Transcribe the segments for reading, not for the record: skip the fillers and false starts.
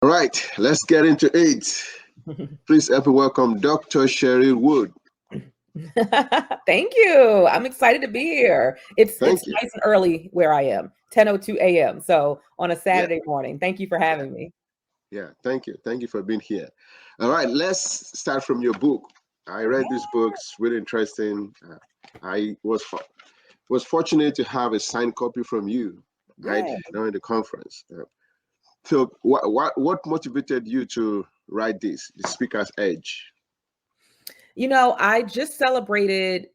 All right, let's get into it. Please help me welcome Dr. Cheryl Wood. Thank you. I'm excited to be here. It's Thank you. nice and early where I am, 10:02 a.m. So on a Yeah, Saturday morning. Thank you for yeah, having me. yeah. Thank you. Thank you for being here. All right, let's start from your book. I read this book. It's really interesting. I was fortunate to have a signed copy from you right Yeah. during the conference. So, what motivated you to write this, The Speaker's Edge? I just celebrated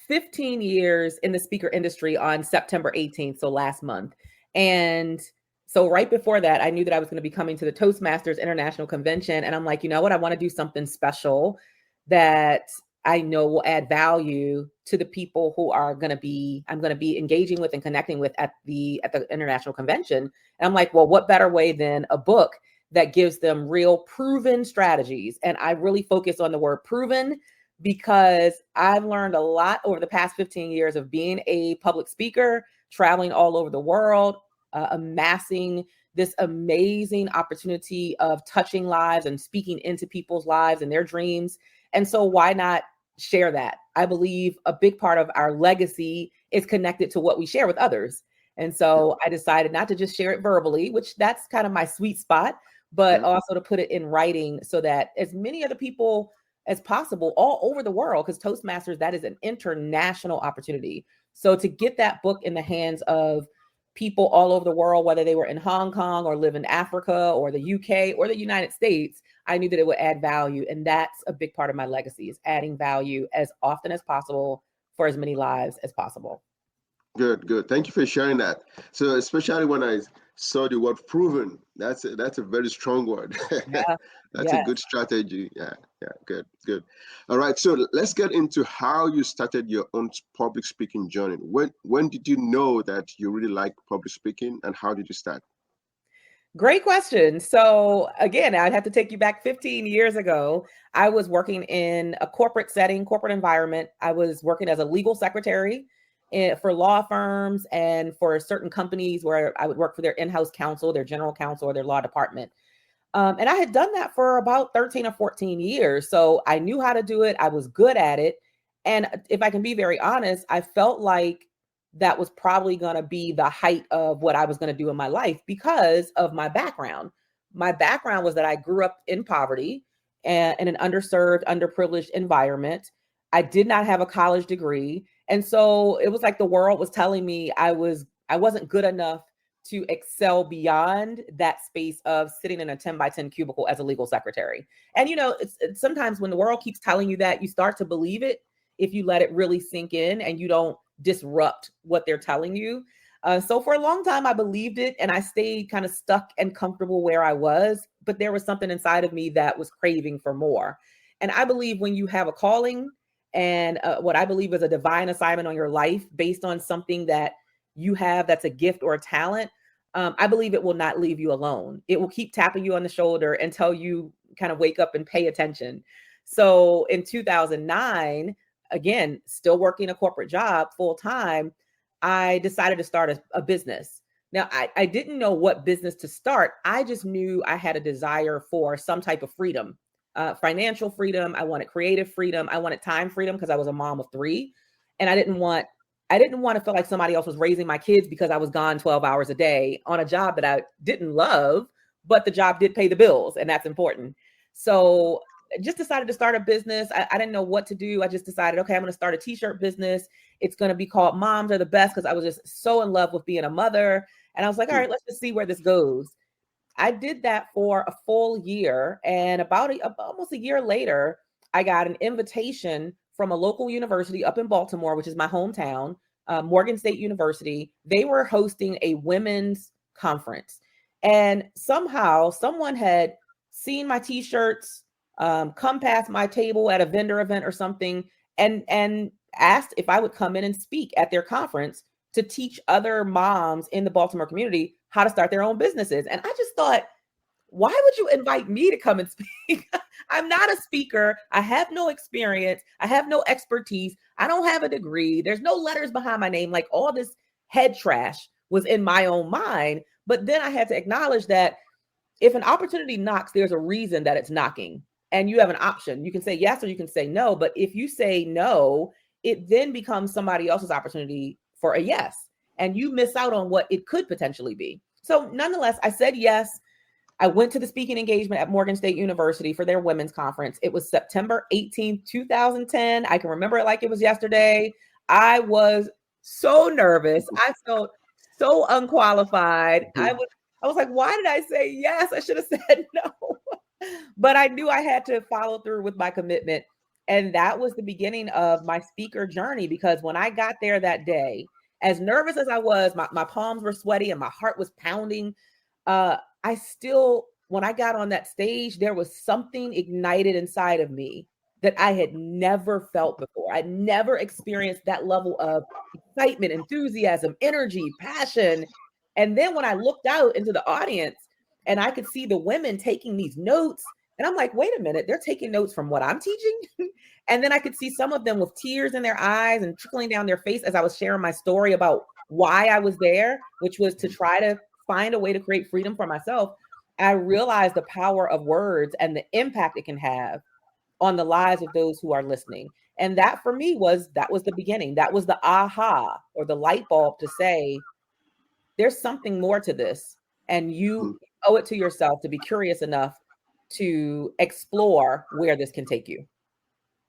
15 years in the speaker industry on September 18th, so last month. And so right before that, I knew that I was going to be coming to the Toastmasters International Convention. And I'm like, you know what? I want to do something special that I know will add value to the people who I'm going to be engaging with and connecting with at the international convention. And I'm like, well, what better way than a book that gives them real proven strategies? And I really focus on the word proven because I've learned a lot over the past 15 years of being a public speaker, traveling all over the world, amassing this amazing opportunity of touching lives and speaking into people's lives and their dreams. And so, why not share that? I believe a big part of our legacy is connected to what we share with others. And Yeah, so, I decided not to just share it verbally, which that's kind of my sweet spot, but yeah, also to put it in writing so that as many other people as possible all over the world, because Toastmasters, that is an international opportunity. So to get that book in the hands of people all over the world, whether they were in Hong Kong or live in Africa or the UK or the United States, I knew that it would add value. And that's a big part of my legacy, is adding value as often as possible for as many lives as possible. good, good. Thank you for sharing that. So, especially when I saw the word proven, that's a very strong word. Yeah. That's a Yes. good strategy. Yeah, yeah, good, good. All right, so let's get into how you started your own public speaking journey. When did you know that you really like public speaking, and how did you start? Great question. So, again, I'd have to take you back 15 years ago. I was working in a corporate setting, corporate environment. I was working as a legal secretary for law firms and for certain companies where I would work for their in house counsel, their general counsel, or their law department. And I had done that for about 13 or 14 years. So I knew how to do it. I was good at it. And if I can be very honest, I felt like that was probably going to be the height of what I was going to do in my life because of my background. My background was that I grew up in poverty and in an underserved, underprivileged environment. I did not have a college degree. And so it was like the world was telling me I wasn't good enough to excel beyond that space of sitting in a 10 by 10 cubicle as a legal secretary. And it's sometimes when the world keeps telling you that, you start to believe it if you let it really sink in and you don't disrupt what they're telling you. So for a long time, I believed it and I stayed kind of stuck and comfortable where I was. But there was something inside of me that was craving for more. And I believe when you have a calling and what I believe is a divine assignment on your life based on something that you have that's a gift or a talent, I believe it will not leave you alone. It will keep tapping you on the shoulder until you kind of wake up and pay attention. So in 2009, again, still working a corporate job full time, I decided to start a business. Now, I didn't know what business to start. I just knew I had a desire for some type of freedom, financial freedom. I wanted creative freedom. I wanted time freedom because I was a mom of three. And I didn't want to feel like somebody else was raising my kids because I was gone 12 hours a day on a job that I didn't love, but the job did pay the bills, and that's important. So I just decided to start a business. I didn't know what to do. I just decided, okay, I'm going to start a t-shirt business. It's going to be called Moms Are the Best because I was just so in love with being a mother. And I was like, all Hmm. right, let's just see where this goes. I did that for a full year. And almost a year later, I got an invitation from a local university up in Baltimore, which is my hometown, Morgan State University. They were hosting a women's conference. And somehow someone had seen my t-shirts, come past my table at a vendor event or something, and asked if I would come in and speak at their conference to teach other moms in the Baltimore community how to start their own businesses. And I just thought, why would you invite me to come and speak? I'm not a speaker. I have no experience. I have no expertise. I don't have a degree. There's no letters behind my name. Like all this head trash was in my own mind. But then I had to acknowledge that if an opportunity knocks, there's a reason that it's knocking, and you have an option. You can say yes or you can say no. But if you say no, it then becomes somebody else's opportunity for a yes, and you miss out on what it could potentially be. So nonetheless, I said yes. I went to the speaking engagement at Morgan State University for their women's conference. It was September 18th, 2010. I can remember it like it was yesterday. I was so nervous. I felt so unqualified. I was like, why did I say yes? I should have said no. But I knew I had to follow through with my commitment. And that was the beginning of my speaker journey, because when I got there that day, as nervous as I was, my palms were sweaty and my heart was pounding. I still, when I got on that stage, there was something ignited inside of me that I had never felt before. I'd never experienced that level of excitement, enthusiasm, energy, passion. And then when I looked out into the audience and I could see the women taking these notes, and I'm like, wait a minute, they're taking notes from what I'm teaching? And then I could see some of them with tears in their eyes and trickling down their face as I was sharing my story about why I was there, which was to try to find a way to create freedom for myself. I realized the power of words and the impact it can have on the lives of those who are listening. And that for me was the beginning. That was the aha, or the light bulb, to say, there's something more to this. And you owe it to yourself to be curious enough to explore where this can take you.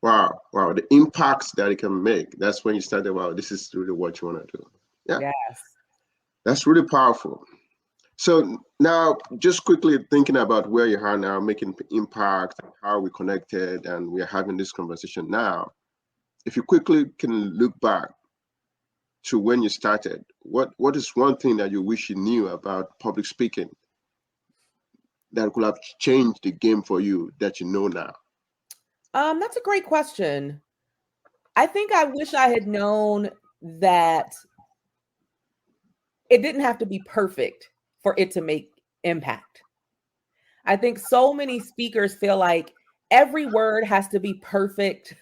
Wow. The impacts that it can make. That's when you started, wow, this is really what you want to do. Yeah. Yes. That's really powerful. So now, just quickly thinking about where you are now, making impact, how we connected, and we are having this conversation now. If you quickly can look back to when you started, what is one thing that you wish you knew about public speaking that could have changed the game for you that you know now? That's a great question. I think I wish I had known that it didn't have to be perfect for it to make impact. I think so many speakers feel like every word has to be perfect.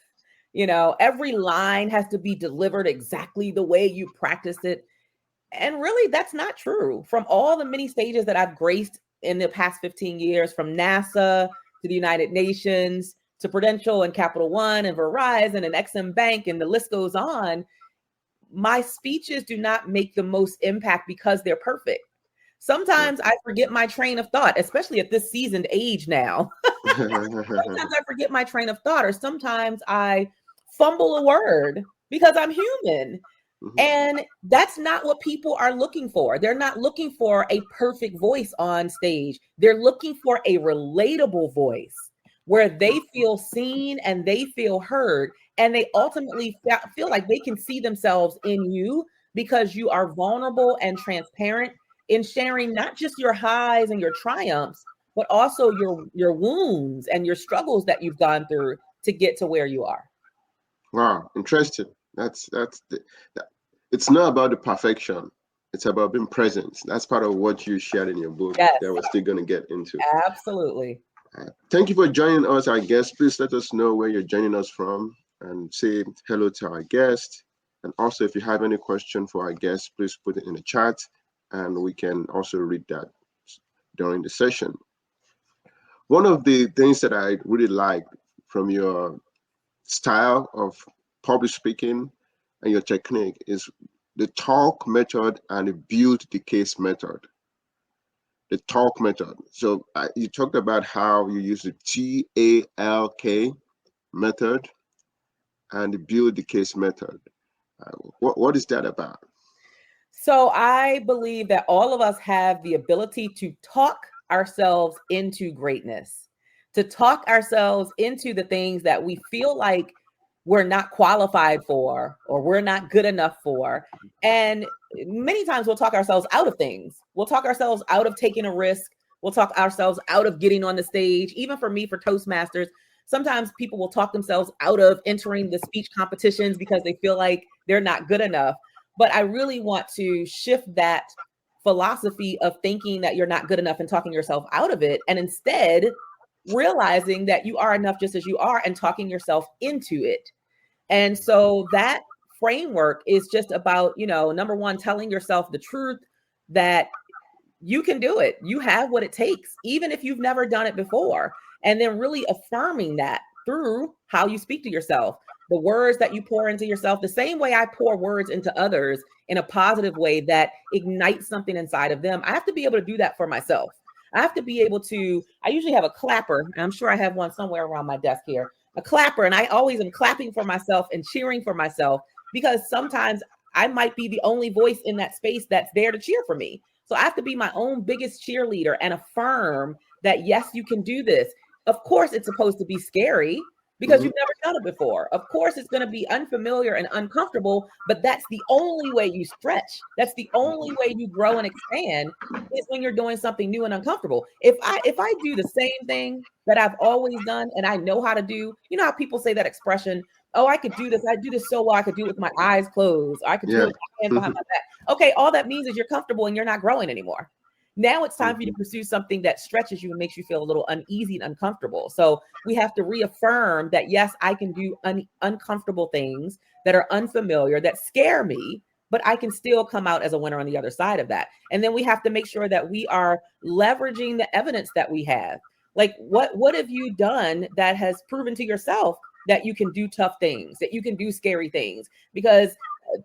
Every line has to be delivered exactly the way you practiced it. And really, that's not true. From all the many stages that I've graced in the past 15 years, from NASA to the United Nations to Prudential and Capital One and Verizon and XM Bank, and the list goes on, my speeches do not make the most impact because they're perfect. Sometimes I forget my train of thought, especially at this seasoned age now. Sometimes I forget my train of thought, or sometimes I fumble a word because I'm human. And that's not what people are looking for. They're not looking for a perfect voice on stage. They're looking for a relatable voice where they feel seen and they feel heard. And they ultimately feel like they can see themselves in you, because you are vulnerable and transparent in sharing not just your highs and your triumphs, but also your wounds and your struggles that you've gone through to get to where you are. Wow, interesting. It's not about the perfection. It's about being present. That's part of what you shared in your book. Yes. That we're still going to get into. Absolutely. Thank you for joining us, our guest. Please let us know where you're joining us from and say hello to our guest. And also, if you have any question for our guest, please put it in the chat, and we can also read that during the session. One of the things that I really like from your style of public speaking and your technique is the talk method and the build the case method. The talk method. So you talked about how you use the TALK method and the build the case method. What is that about? So I believe that all of us have the ability to talk ourselves into greatness, to talk ourselves into the things that we feel like we're not qualified for or we're not good enough for. And many times we'll talk ourselves out of things. We'll talk ourselves out of taking a risk. We'll talk ourselves out of getting on the stage. Even for me, for Toastmasters, sometimes people will talk themselves out of entering the speech competitions because they feel like they're not good enough. But I really want to shift that philosophy of thinking that you're not good enough and talking yourself out of it, and instead realizing that you are enough just as you are and talking yourself into it. And so that framework is just about, number one, telling yourself the truth that you can do it. You have what it takes, even if you've never done it before. And then really affirming that through how you speak to yourself, the words that you pour into yourself, the same way I pour words into others in a positive way that ignites something inside of them. I have to be able to do that for myself. I have to be able to, I usually have a clapper, and I'm sure I have one somewhere around my desk here, a clapper. And I always am clapping for myself and cheering for myself, because sometimes I might be the only voice in that space that's there to cheer for me. So I have to be my own biggest cheerleader and affirm that, yes, you can do this. Of course, it's supposed to be scary because you've never done it before. Of course, it's going to be unfamiliar and uncomfortable, but that's the only way you stretch. That's the only way you grow and expand, is when you're doing something new and uncomfortable. If I do the same thing that I've always done and I know how to do, you know how people say that expression, oh, I could do this. I do this so well. I could do it with my eyes closed. Or I could do it with my hands behind my back. Okay, all that means is you're comfortable and you're not growing anymore. Now it's time for you to pursue something that stretches you and makes you feel a little uneasy and uncomfortable. So we have to reaffirm that, yes, I can do uncomfortable things that are unfamiliar, that scare me, but I can still come out as a winner on the other side of that. And then we have to make sure that we are leveraging the evidence that we have. Like, what have you done that has proven to yourself that you can do tough things, that you can do scary things? Because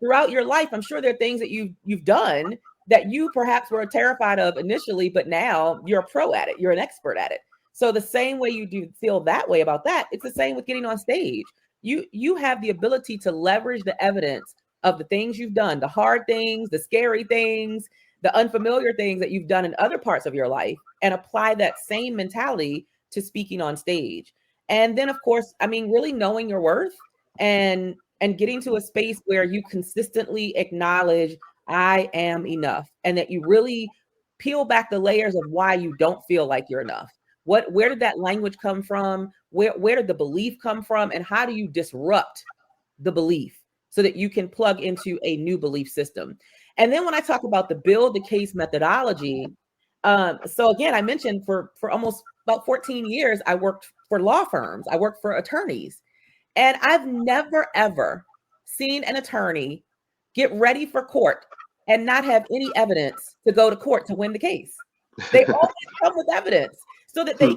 throughout your life, I'm sure there are things that you've done that you perhaps were terrified of initially, but now you're a pro at it. You're an expert at it. So the same way you do feel that way about that, it's the same with getting on stage. You have the ability to leverage the evidence of the things you've done, the hard things, the scary things, the unfamiliar things that you've done in other parts of your life, and apply that same mentality to speaking on stage. And then, of course, I mean, really knowing your worth and getting to a space where you consistently acknowledge, I am enough, and that you really peel back the layers of why you don't feel like you're enough. Where did that language come from? Where did the belief come from? And how do you disrupt the belief so that you can plug into a new belief system? And then when I talk about the build the case methodology, so again, I mentioned for almost about 14 years, I worked for law firms. I worked for attorneys. And I've never, ever seen an attorney get ready for court and not have any evidence to go to court to win the case. They always come with evidence so that they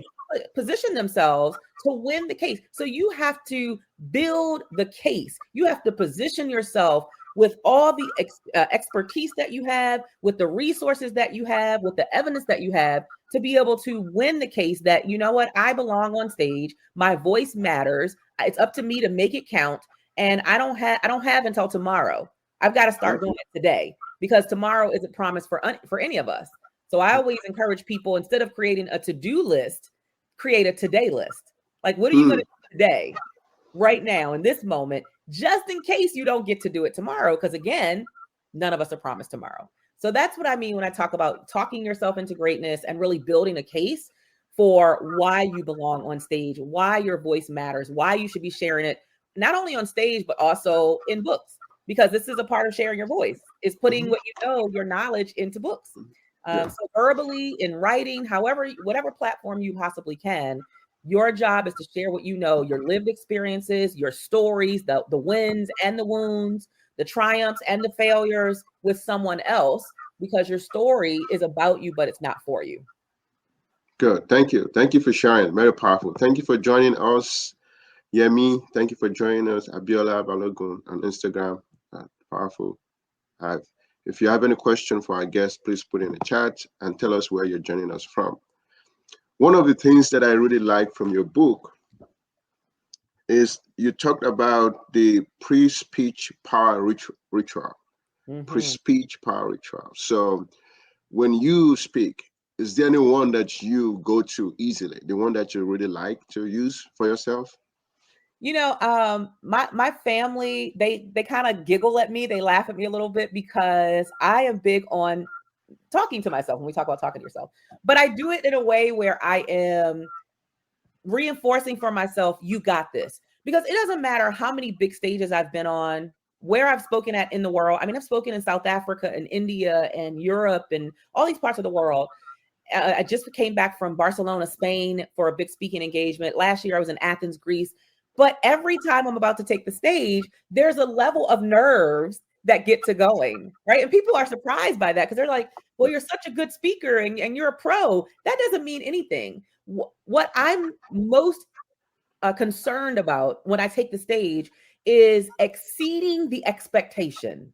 position themselves to win the case. So you have to build the case. You have to position yourself with all the expertise that you have, with the resources that you have, with the evidence that you have, to be able to win the case that, you know what, I belong on stage. My voice matters. It's up to me to make it count. And I don't have until tomorrow. I've got to start doing it today, because tomorrow isn't promised for any of us. So I always encourage people, instead of creating a to-do list, create a today list. Like, what are you going to do today, right now, in this moment, just in case you don't get to do it tomorrow? Because again, none of us are promised tomorrow. So that's what I mean when I talk about talking yourself into greatness and really building a case for why you belong on stage, why your voice matters, why you should be sharing it, not only on stage, but also in books. Because this is a part of sharing your voice, is putting what you know, your knowledge, into books. So verbally, in writing, whatever platform you possibly can, your job is to share what you know, your lived experiences, your stories, the wins and the wounds, the triumphs and the failures, with someone else, because your story is about you, but it's not for you. Good. Thank you. Thank you for sharing. Very powerful. Thank you for joining us, Yemi. Thank you for joining us, Abiola Balogun, on Instagram. Powerful. If you have any question for our guests, please put in the chat and tell us where you're joining us from. One of the things that I really like from your book is you talked about the pre-speech power ritual. Pre-speech power ritual. So when you speak, is there anyone that you go to easily, the one that you really like to use for yourself? You know, my family, they kind of giggle at me. They laugh at me a little bit, because I am big on talking to myself when we talk about talking to yourself. But I do it in a way where I am reinforcing for myself, you got this. Because it doesn't matter how many big stages I've been on, where I've spoken at in the world. I mean, I've spoken in South Africa and India and Europe and all these parts of the world. I just came back from Barcelona, Spain, for a big speaking engagement. Last year, I was in Athens, Greece. But every time I'm about to take the stage, there's a level of nerves that get to going, right? And people are surprised by that, because they're like, well, you're such a good speaker and you're a pro. That doesn't mean anything. What I'm most concerned about when I take the stage is exceeding the expectation,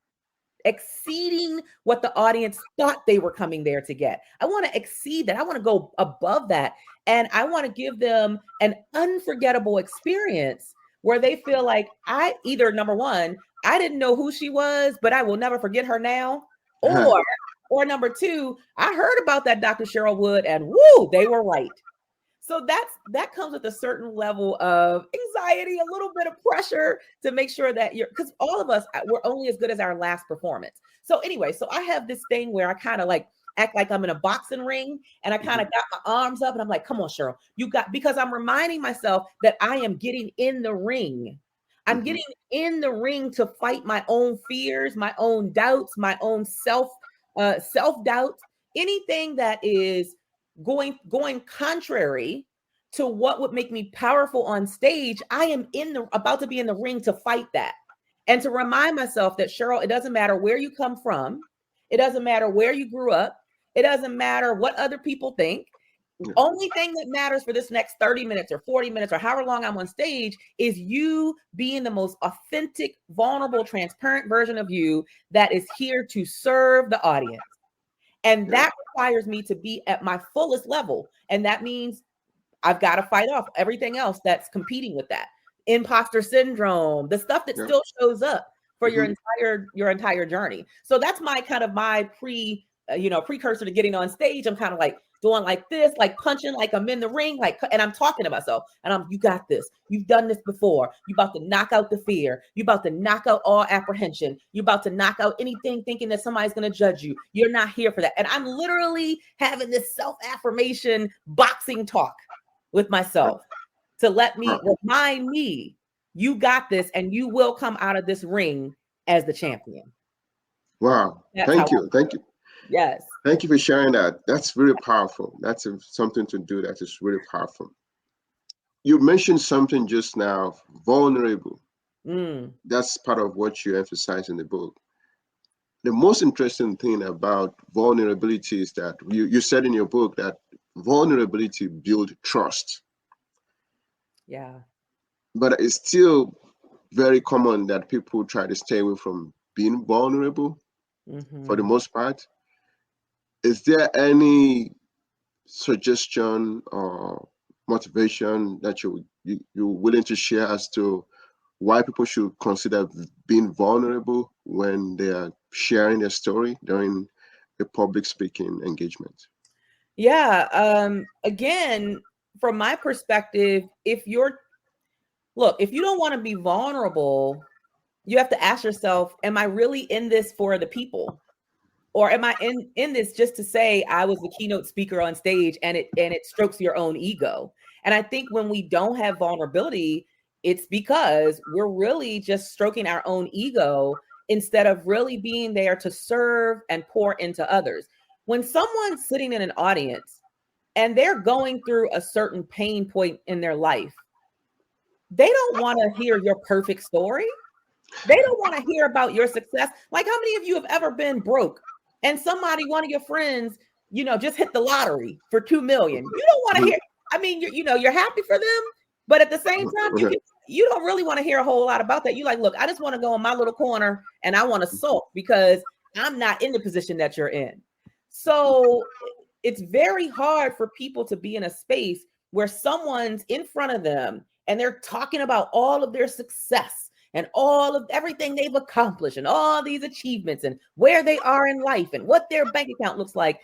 exceeding what the audience thought they were coming there to get. I want to exceed that. I want to go above that. And I want to give them an unforgettable experience where they feel like I either, number one, I didn't know who she was, but I will never forget her now. Or number two, I heard about that Dr. Cheryl Wood and woo, they were right. So that comes with a certain level of anxiety, a little bit of pressure to make sure that because all of us, we're only as good as our last performance. So anyway, so I have this thing where I kind of like act like I'm in a boxing ring and I kind of got my arms up and I'm like, come on, Cheryl, because I'm reminding myself that I am getting in the ring. I'm getting in the ring to fight my own fears, my own doubts, my own self-doubt, anything that is going contrary to what would make me powerful on stage. I am about to be in the ring to fight that and to remind myself that, Cheryl, it doesn't matter where you come from. It doesn't matter where you grew up. It doesn't matter what other people think. The only thing that matters for this next 30 minutes or 40 minutes or however long I'm on stage is you being the most authentic, vulnerable, transparent version of you that is here to serve the audience. And that requires me to be at my fullest level. And that means I've got to fight off everything else that's competing with that. Imposter syndrome, the stuff that still shows up for your entire journey. So that's my kind of my precursor to getting on stage. I'm kind of like doing like this, like punching, like I'm in the ring, like, and I'm talking to myself and you got this. You've done this before. You about to knock out the fear. You about to knock out all apprehension. You about to knock out anything thinking that somebody's going to judge you. You're not here for that. And I'm literally having this self-affirmation boxing talk with myself to remind me, you got this and you will come out of this ring as the champion. Wow. Thank you. Yes. Thank you for sharing that. That's really powerful. That's something to do that is really powerful. You mentioned something just now, vulnerable. That's part of what you emphasize in the book. The most interesting thing about vulnerability is that you said in your book that vulnerability builds trust. Yeah. But it's still very common that people try to stay away from being vulnerable for the most part. Is there any suggestion or motivation that you're willing to share as to why people should consider being vulnerable when they are sharing their story during a public speaking engagement? Yeah. Again, from my perspective, if you don't want to be vulnerable, you have to ask yourself, am I really in this for the people? Or am I in this just to say I was the keynote speaker on stage and it strokes your own ego? And I think when we don't have vulnerability, it's because we're really just stroking our own ego instead of really being there to serve and pour into others. When someone's sitting in an audience and they're going through a certain pain point in their life, they don't want to hear your perfect story. They don't want to hear about your success. Like, how many of you have ever been broke and one of your friends, just hit the lottery for 2 million? You don't want to hear. I mean, you're happy for them, but at the same time, you don't really want to hear a whole lot about that. You like, look, I just want to go in my little corner and I want to sulk because I'm not in the position that you're in. So it's very hard for people to be in a space where someone's in front of them and they're talking about all of their success and all of everything they've accomplished and all these achievements and where they are in life and what their bank account looks like.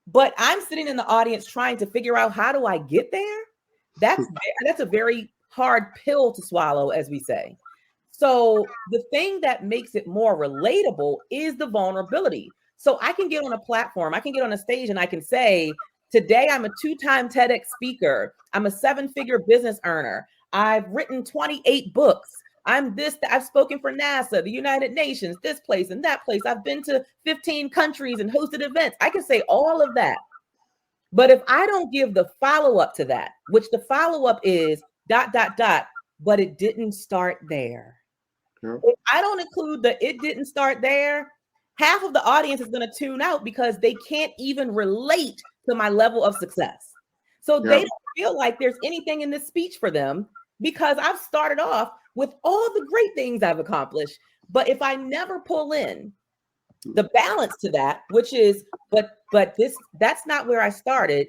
But I'm sitting in the audience trying to figure out, how do I get there? That's a very hard pill to swallow, as we say. So the thing that makes it more relatable is the vulnerability. So I can get on a platform, I can get on a stage and I can say, today I'm a 2-time TEDx speaker. I'm a 7-figure business earner. I've written 28 books. I've spoken for NASA, the United Nations, this place and that place. I've been to 15 countries and hosted events. I can say all of that. But if I don't give the follow-up to that, which the follow-up is ... but it didn't start there. Yeah. If I don't include it didn't start there, half of the audience is going to tune out because they can't even relate to my level of success. So they don't feel like there's anything in this speech for them because I've started off with all the great things I've accomplished. But if I never pull in the balance to that, which is, but that's not where I started.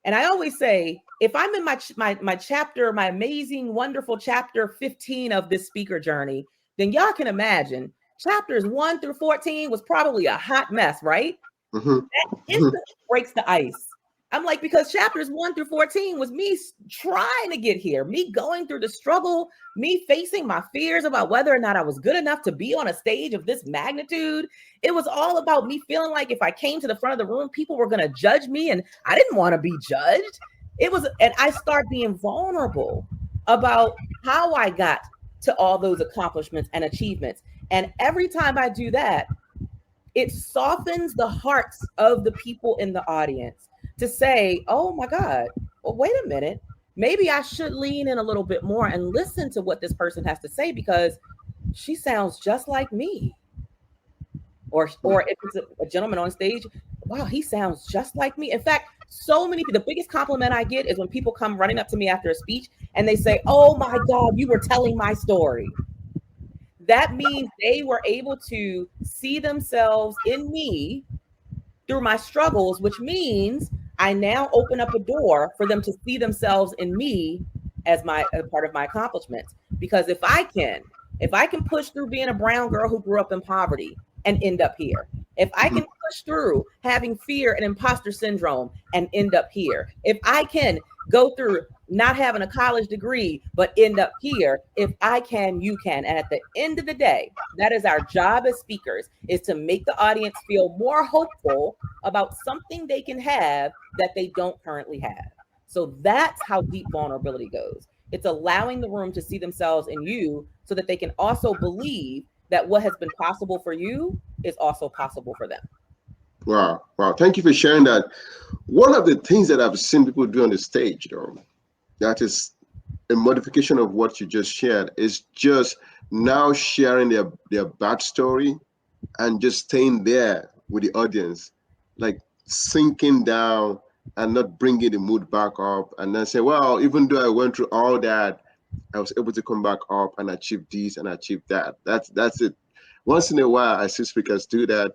And I always say, if I'm in my chapter, my amazing, wonderful chapter 15 of this speaker journey, then y'all can imagine chapters 1 through 14 was probably a hot mess, right? That instantly breaks the ice. I'm like, because chapters 1 through 14 was me trying to get here, me going through the struggle, me facing my fears about whether or not I was good enough to be on a stage of this magnitude. It was all about me feeling like if I came to the front of the room, people were going to judge me, and I didn't want to be judged. And I started being vulnerable about how I got to all those accomplishments and achievements. And every time I do that, it softens the hearts of the people in the audience to say, oh my God, well, wait a minute. Maybe I should lean in a little bit more and listen to what this person has to say because she sounds just like me. Or if it's a gentleman on stage, wow, he sounds just like me. In fact, so many people, the biggest compliment I get is when people come running up to me after a speech and they say, oh my God, you were telling my story. That means they were able to see themselves in me through my struggles, which means I now open up a door for them to see themselves in me as a part of my accomplishments. Because if I can push through being a brown girl who grew up in poverty and end up here, if I can push through having fear and imposter syndrome and end up here, if I can go through not having a college degree, but end up here, if I can, you can. And at the end of the day, that is our job as speakers, is to make the audience feel more hopeful about something they can have that they don't currently have. So that's how deep vulnerability goes. It's allowing the room to see themselves in you so that they can also believe that what has been possible for you is also possible for them. Wow. Thank you for sharing that. One of the things that I've seen people do on the stage, though, that is a modification of what you just shared, is just now sharing their backstory and just staying there with the audience, like sinking down and not bringing the mood back up, and then say, well, even though I went through all that, I was able to come back up and achieve this and achieve that. That's it. Once in a while, I see speakers do that,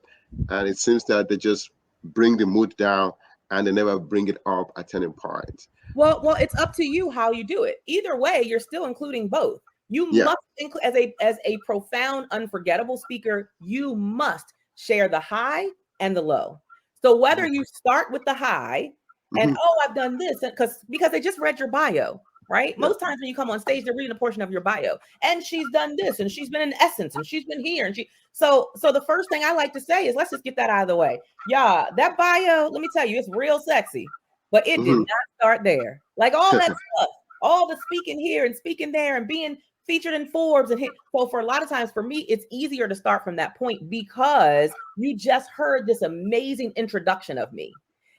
and it seems that they just bring the mood down and they never bring it up at any point. Well, it's up to you how you do it. Either way, you're still including both. You must include, as a profound, unforgettable speaker, you must share the high and the low. So whether you start with the high and I've done this because they just read your bio, right? Most times when you come on stage, they're reading a portion of your bio, and she's done this, and she's been in Essence, and she's been here, and so the first thing I like to say is, let's just get that out of the way. Yeah, that bio, let me tell you, it's real sexy, but it did not start there. Like all that stuff, all the speaking here and speaking there and being featured in Forbes so for a lot of times, for me, it's easier to start from that point because you just heard this amazing introduction of me.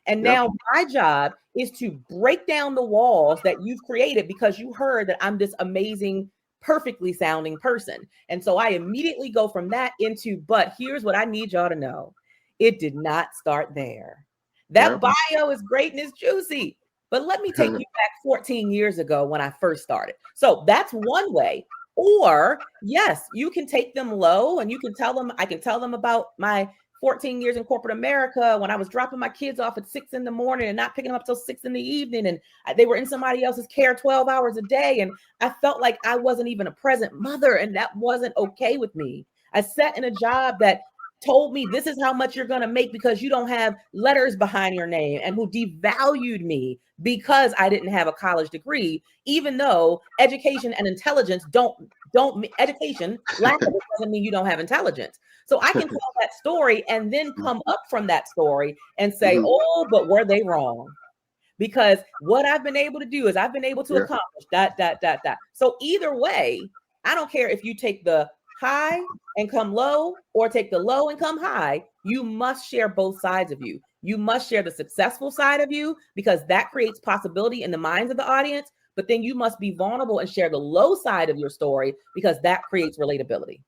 And now my job is to break down the walls that you've created because you heard that I'm this amazing, perfectly sounding person. And so I immediately go from that into, but here's what I need y'all to know. It did not start there. That bio is great and it's juicy. But let me take you back 14 years ago when I first started. So that's one way. Or yes, you can take them low and you can tell them, I can tell them about my 14 years in corporate America when I was dropping my kids off at 6 a.m. and not picking them up till 6 p.m. and they were in somebody else's care 12 hours a day. And I felt like I wasn't even a present mother, and that wasn't okay with me. I sat in a job that told me this is how much you're going to make because you don't have letters behind your name, and who devalued me because I didn't have a college degree, even though education and intelligence education, lack of it doesn't mean you don't have intelligence. So I can tell that story and then come up from that story and say, oh, but were they wrong? Because what I've been able to do is I've been able to accomplish that. So either way, I don't care if you take the high and come low or take the low and come high, you must share both sides of you. You must share the successful side of you because that creates possibility in the minds of the audience, but then you must be vulnerable and share the low side of your story because that creates relatability.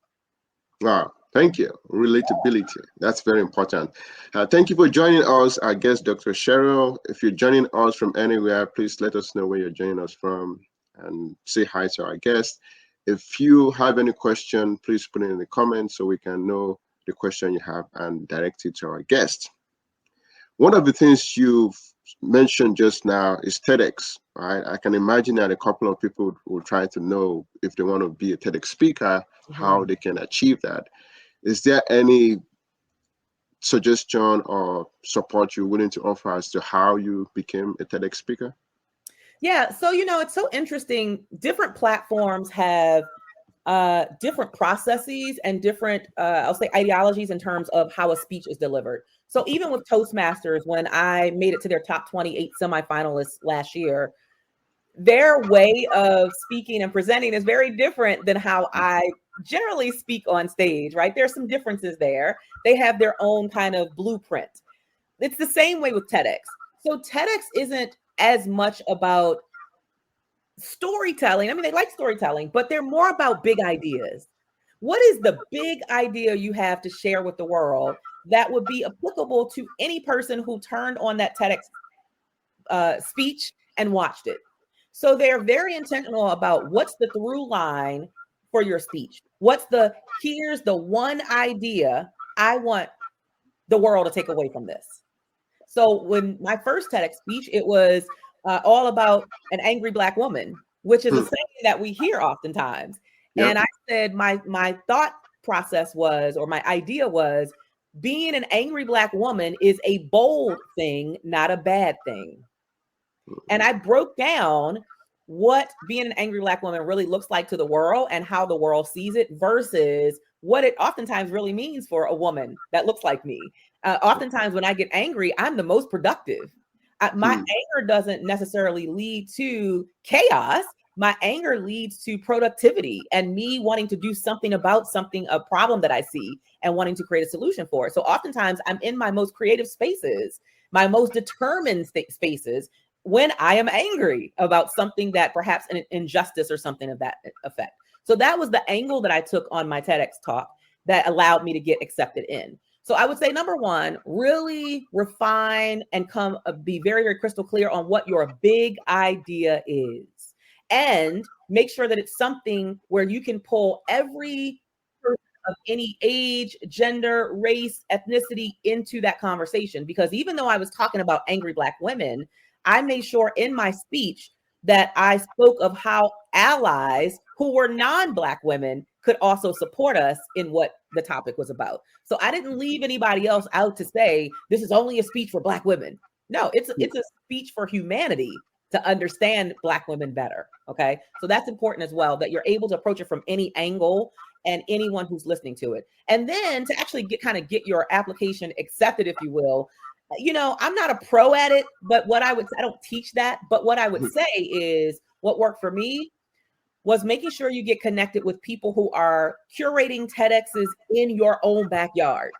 Wow, thank you. Relatability. That's very important. Thank you for joining us, our guest, Dr. Cheryl. If you're joining us from anywhere, please let us know where you're joining us from and say hi to our guest. If you have any question, please put it in the comments so we can know the question you have and direct it to our guest. One of the things you've mentioned just now is TEDx, right? I can imagine that a couple of people will try to know if they want to be a TEDx speaker, how they can achieve that. Is there any suggestion or support you're willing to offer as to how you became a TEDx speaker? Yeah, so it's so interesting. Different platforms have different processes and different, I'll say, ideologies in terms of how a speech is delivered. So even with Toastmasters, when I made it to their top 28 semifinalists last year, their way of speaking and presenting is very different than how I generally speak on stage, right? There's some differences there. They have their own kind of blueprint. It's the same way with TEDx. So TEDx isn't as much about storytelling. I mean, they like storytelling, but they're more about big ideas. What is the big idea you have to share with the world that would be applicable to any person who turned on that TEDx speech and watched it? So they're very intentional about what's the through line for your speech. Here's the one idea I want the world to take away from this. So when my first TEDx speech, it was all about an angry Black woman, which is a saying that we hear oftentimes. Yep. And I said my thought process was, or my idea was, being an angry Black woman is a bold thing, not a bad thing. And I broke down what being an angry Black woman really looks like to the world and how the world sees it versus what it oftentimes really means for a woman that looks like me. Oftentimes when I get angry, I'm the most productive. My anger doesn't necessarily lead to chaos. My anger leads to productivity and me wanting to do something about something, a problem that I see, and wanting to create a solution for it. So oftentimes I'm in my most creative spaces, my most determined spaces, when I am angry about something that perhaps an injustice or something of that effect. So that was the angle that I took on my TEDx talk that allowed me to get accepted in. So I would say, number one, really refine and be very, very crystal clear on what your big idea is. And make sure that it's something where you can pull every person of any age, gender, race, ethnicity into that conversation. Because even though I was talking about angry Black women, I made sure in my speech that I spoke of how allies who were non-Black women could also support us in what the topic was about. So I didn't leave anybody else out to say, this is only a speech for Black women. No, it's a speech for humanity to understand Black women better. Okay. So that's important as well, that you're able to approach it from any angle and anyone who's listening to it. And then to actually get your application accepted, if you will. I'm not a pro at it, but I don't teach that. But what I would say is what worked for me was making sure you get connected with people who are curating TEDx's in your own backyard.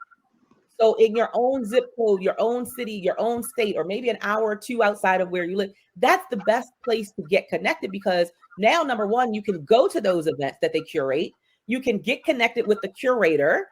So in your own zip code, your own city, your own state, or maybe an hour or two outside of where you live, that's the best place to get connected, because now, number one, you can go to those events that they curate. You can get connected with the curator,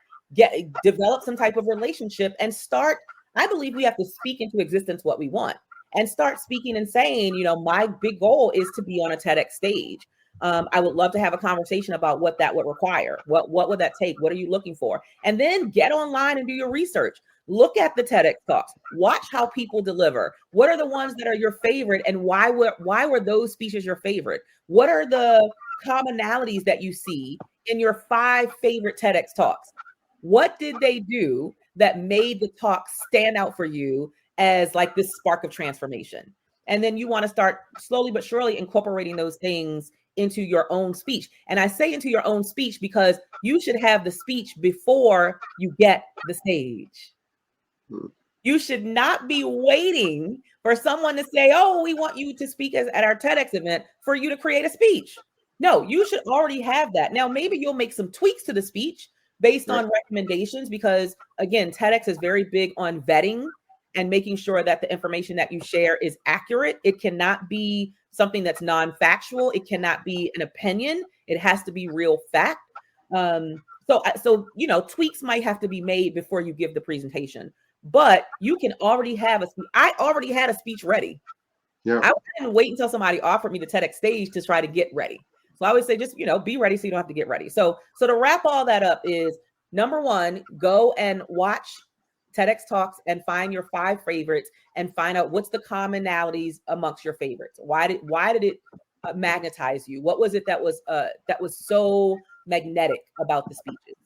develop some type of relationship, and start. I believe we have to speak into existence what we want and start speaking and saying, my big goal is to be on a TEDx stage. I would love to have a conversation about what that would require. What would that take? What are you looking for? And then get online and do your research. Look at the TEDx talks. Watch how people deliver. What are the ones that are your favorite, and why were those speeches your favorite? What are the commonalities that you see in your 5 favorite TEDx talks? What did they do that made the talk stand out for you as like this spark of transformation? And then you want to start slowly but surely incorporating those things into your own speech. And I say into your own speech because you should have the speech before you get the stage. You should not be waiting for someone to say, oh, we want you to speak at our TEDx event for you to create a speech. No, you should already have that. Now, maybe you'll make some tweaks to the speech based on recommendations, because again, TEDx is very big on vetting and making sure that the information that you share is accurate. It cannot be something that's non-factual. It cannot be an opinion. It has to be real fact. So tweaks might have to be made before you give the presentation, but you can already have I already had a speech ready. Yeah. I didn't wait until somebody offered me the TEDx stage to try to get ready. So I always say, just, be ready so you don't have to get ready. So to wrap all that up is, number one, go and watch TEDx talks and find your 5 favorites and find out what's the commonalities amongst your favorites. Why did it magnetize you? What was it that was so magnetic about the speeches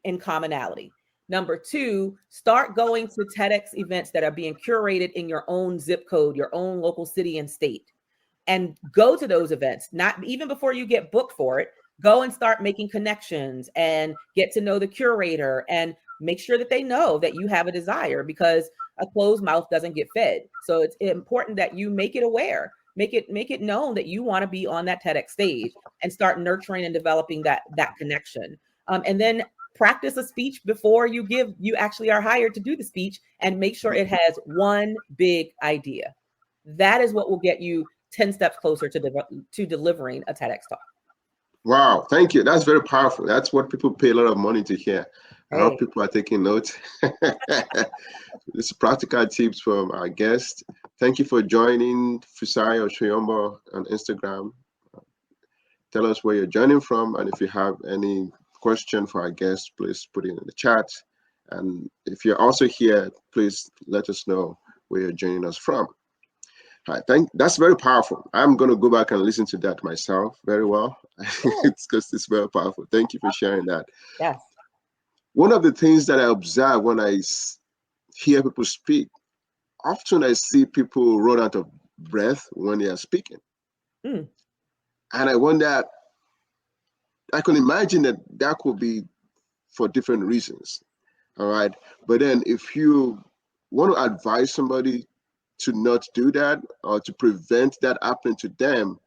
in commonality? Number 2, start going to TEDx events that are being curated in your own zip code, your own local city and state, and go to those events. Not even before you get booked for it, go and start making connections and get to know the curator and make sure that they know that you have a desire, because a closed mouth doesn't get fed. So it's important that you make it aware, make it known that you want to be on that TEDx stage, and start nurturing and developing that connection. And then practice a speech before you actually are hired to do the speech, and make sure it has one big idea. That is what will get you 10 steps closer to delivering a TEDx talk. Wow, thank you. That's very powerful. That's what people pay a lot of money to hear. I hope people are taking notes. This is practical tips from our guest. Thank you for joining Fusai Oshoyombo on Instagram. Tell us where you're joining from, and if you have any question for our guest, please put it in the chat. And if you're also here, please let us know where you're joining us from. I think that's very powerful. I'm going to go back and listen to that myself very well. It's because it's very powerful. Thank you for sharing that. Yes. One of the things that I observe when I hear people speak, often I see people run out of breath when they are speaking. And I wonder, I can imagine that could be for different reasons. All right. But then if you want to advise somebody to not do that, or to prevent that happening to them,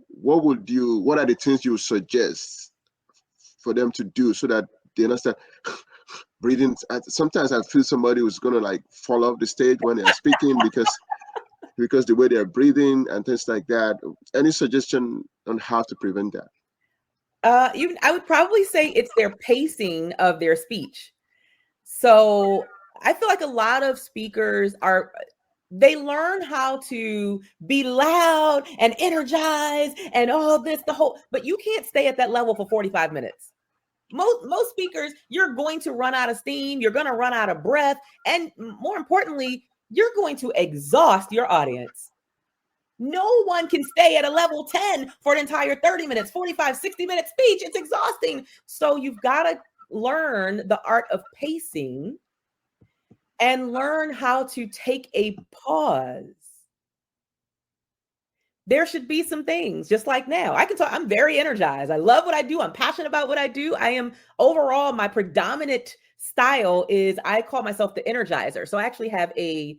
what are the things you would suggest for them to do so that they don't start breathing? Sometimes I feel somebody who's going to like fall off the stage when they're speaking because the way they're breathing and things like that. Any suggestion on how to prevent that? I would probably say it's their pacing of their speech. So I feel like a lot of speakers they learn how to be loud and energized and all this, but you can't stay at that level for 45 minutes. Most speakers, you're going to run out of steam, you're going to run out of breath, and more importantly, you're going to exhaust your audience. No one can stay at a level 10 for an entire 30 minutes, 45, 60-minute speech. It's exhausting. So you've got to learn the art of pacing and learn how to take a pause. There should be some things, just like now. I can talk, I'm very energized. I love what I do. I'm passionate about what I do. Overall, my predominant style is, I call myself the energizer. So I actually have a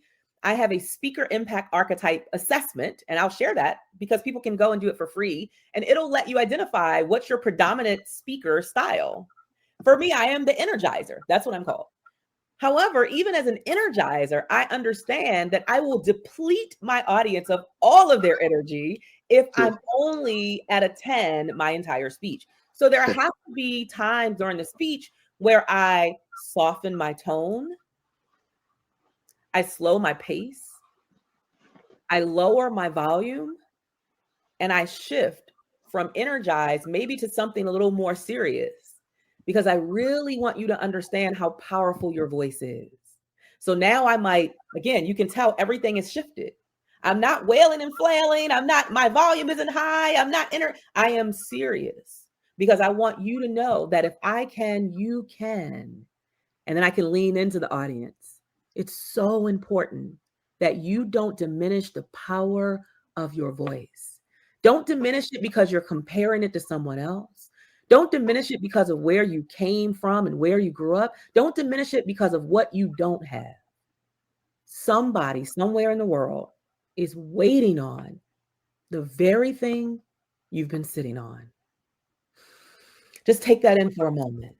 speaker impact archetype assessment, and I'll share that because people can go and do it for free, and it'll let you identify what's your predominant speaker style. For me, I am the energizer. That's what I'm called. However, even as an energizer, I understand that I will deplete my audience of all of their energy if I'm only at a 10 my entire speech. So there have to be times during the speech where I soften my tone, I slow my pace, I lower my volume, and I shift from energized maybe to something a little more serious, because I really want you to understand how powerful your voice is. So now I might, again, you can tell everything is shifted. I'm not wailing and flailing. My volume isn't high. I am serious, because I want you to know that if I can, you can. And then I can lean into the audience. It's so important that you don't diminish the power of your voice. Don't diminish it because you're comparing it to someone else. Don't diminish it because of where you came from and where you grew up. Don't diminish it because of what you don't have. Somebody somewhere in the world is waiting on the very thing you've been sitting on. Just take that in for a moment.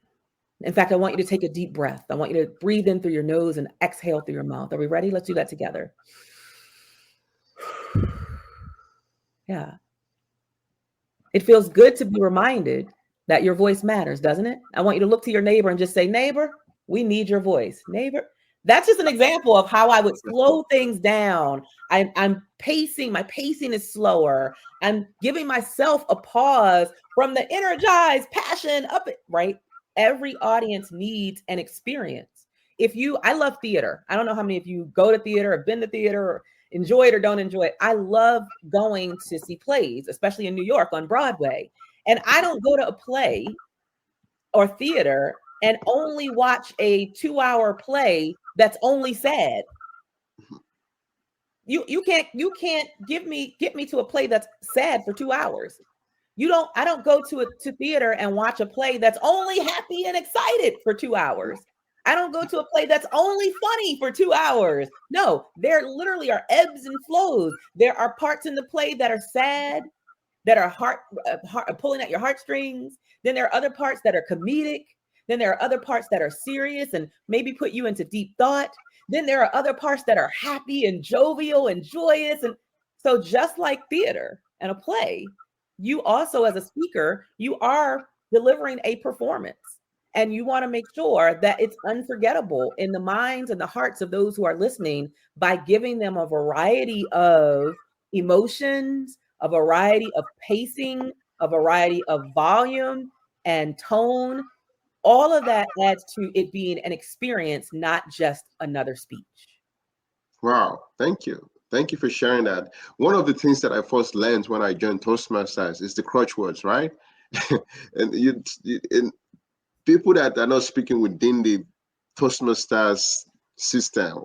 In fact, I want you to take a deep breath. I want you to breathe in through your nose and exhale through your mouth. Are we ready? Let's do that together. Yeah. It feels good to be reminded that your voice matters, doesn't it? I want you to look to your neighbor and just say, neighbor, we need your voice. Neighbor. That's just an example of how I would slow things down. I'm pacing, my pacing is slower. I'm giving myself a pause from the energized passion up it, right? Every audience needs an experience. I love theater. I don't know how many of you go to theater or been to theater or enjoy it or don't enjoy it. I love going to see plays, especially in New York on Broadway. And I don't go to a play or theater and only watch a 2-hour play that's only sad. You can't get me to a play that's sad for 2 hours. I don't go to theater and watch a play that's only happy and excited for 2 hours. I don't go to a play that's only funny for 2 hours. No, there literally are ebbs and flows. There are parts in the play that are sad, that are heart pulling at your heartstrings. Then there are other parts that are comedic. Then there are other parts that are serious and maybe put you into deep thought. Then there are other parts that are happy and jovial and joyous. And so just like theater and a play, you also, as a speaker, you are delivering a performance. And you want to make sure that it's unforgettable in the minds and the hearts of those who are listening by giving them a variety of emotions, a variety of pacing, a variety of volume and tone. All of that adds to it being an experience, not just another speech. Wow, thank you. Thank you for sharing that. One of the things that I first learned when I joined Toastmasters is the crutch words, right? And people that are not speaking within the Toastmasters system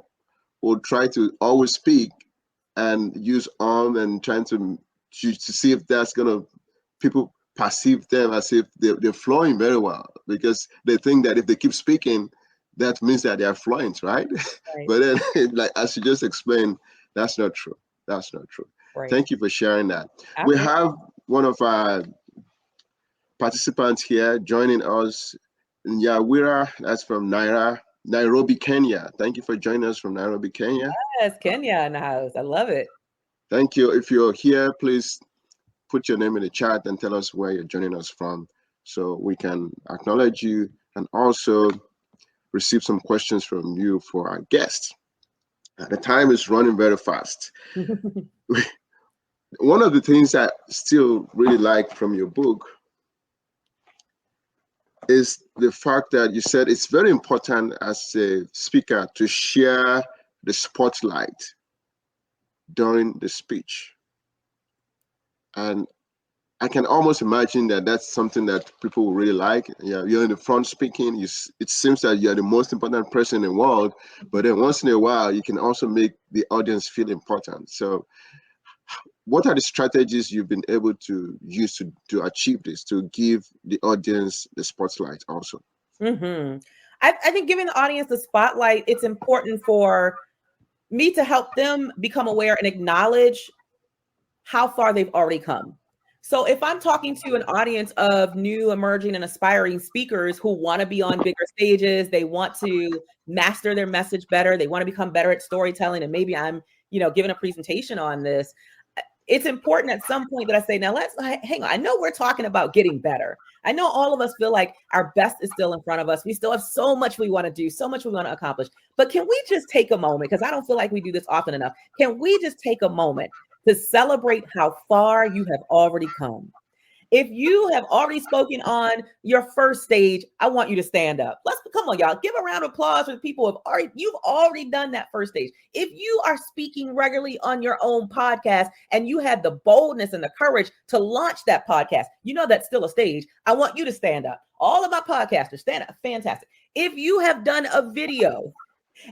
will try to always speak and use and trying to see if that's gonna people perceive them as if they're flowing very well, because they think that if they keep speaking, that means that they are fluent, right? Right. But then, like as you just explained, that's not true. That's not true. Right. Thank you for sharing that. Absolutely. We have one of our participants here joining us, Nyawira. That's from Nairobi, Kenya. Thank you for joining us from Nairobi, Kenya. Yes, Kenya in the house. I love it. Thank you. If you're here, please put your name in the chat and tell us where you're joining us from so we can acknowledge you and also receive some questions from you for our guest. The time is running very fast. One of the things I still really like from your book is the fact that you said it's very important as a speaker to share the spotlight during the speech. And I can almost imagine that that's something that people will really like. Yeah, you're in the front speaking. It seems that you're the most important person in the world, but then once in a while, you can also make the audience feel important. So what are the strategies you've been able to use to achieve this, to give the audience the spotlight also? Mm-hmm. I think giving the audience the spotlight, it's important for me to help them become aware and acknowledge how far they've already come. So if I'm talking to an audience of new, emerging, and aspiring speakers who want to be on bigger stages, they want to master their message better, they want to become better at storytelling, and maybe I'm, giving a presentation on this, it's important at some point that I say, now let's hang on. I know we're talking about getting better. I know all of us feel like our best is still in front of us. We still have so much we want to do, so much we want to accomplish. But can we just take a moment? Because I don't feel like we do this often enough. Can we just take a moment to celebrate how far you have already come? If you have already spoken on your first stage, I want you to stand up. Come on, y'all. Give a round of applause for the people you've already done that first stage. If you are speaking regularly on your own podcast and you had the boldness and the courage to launch that podcast, that's still a stage. I want you to stand up. All of my podcasters, stand up. Fantastic. If you have done a video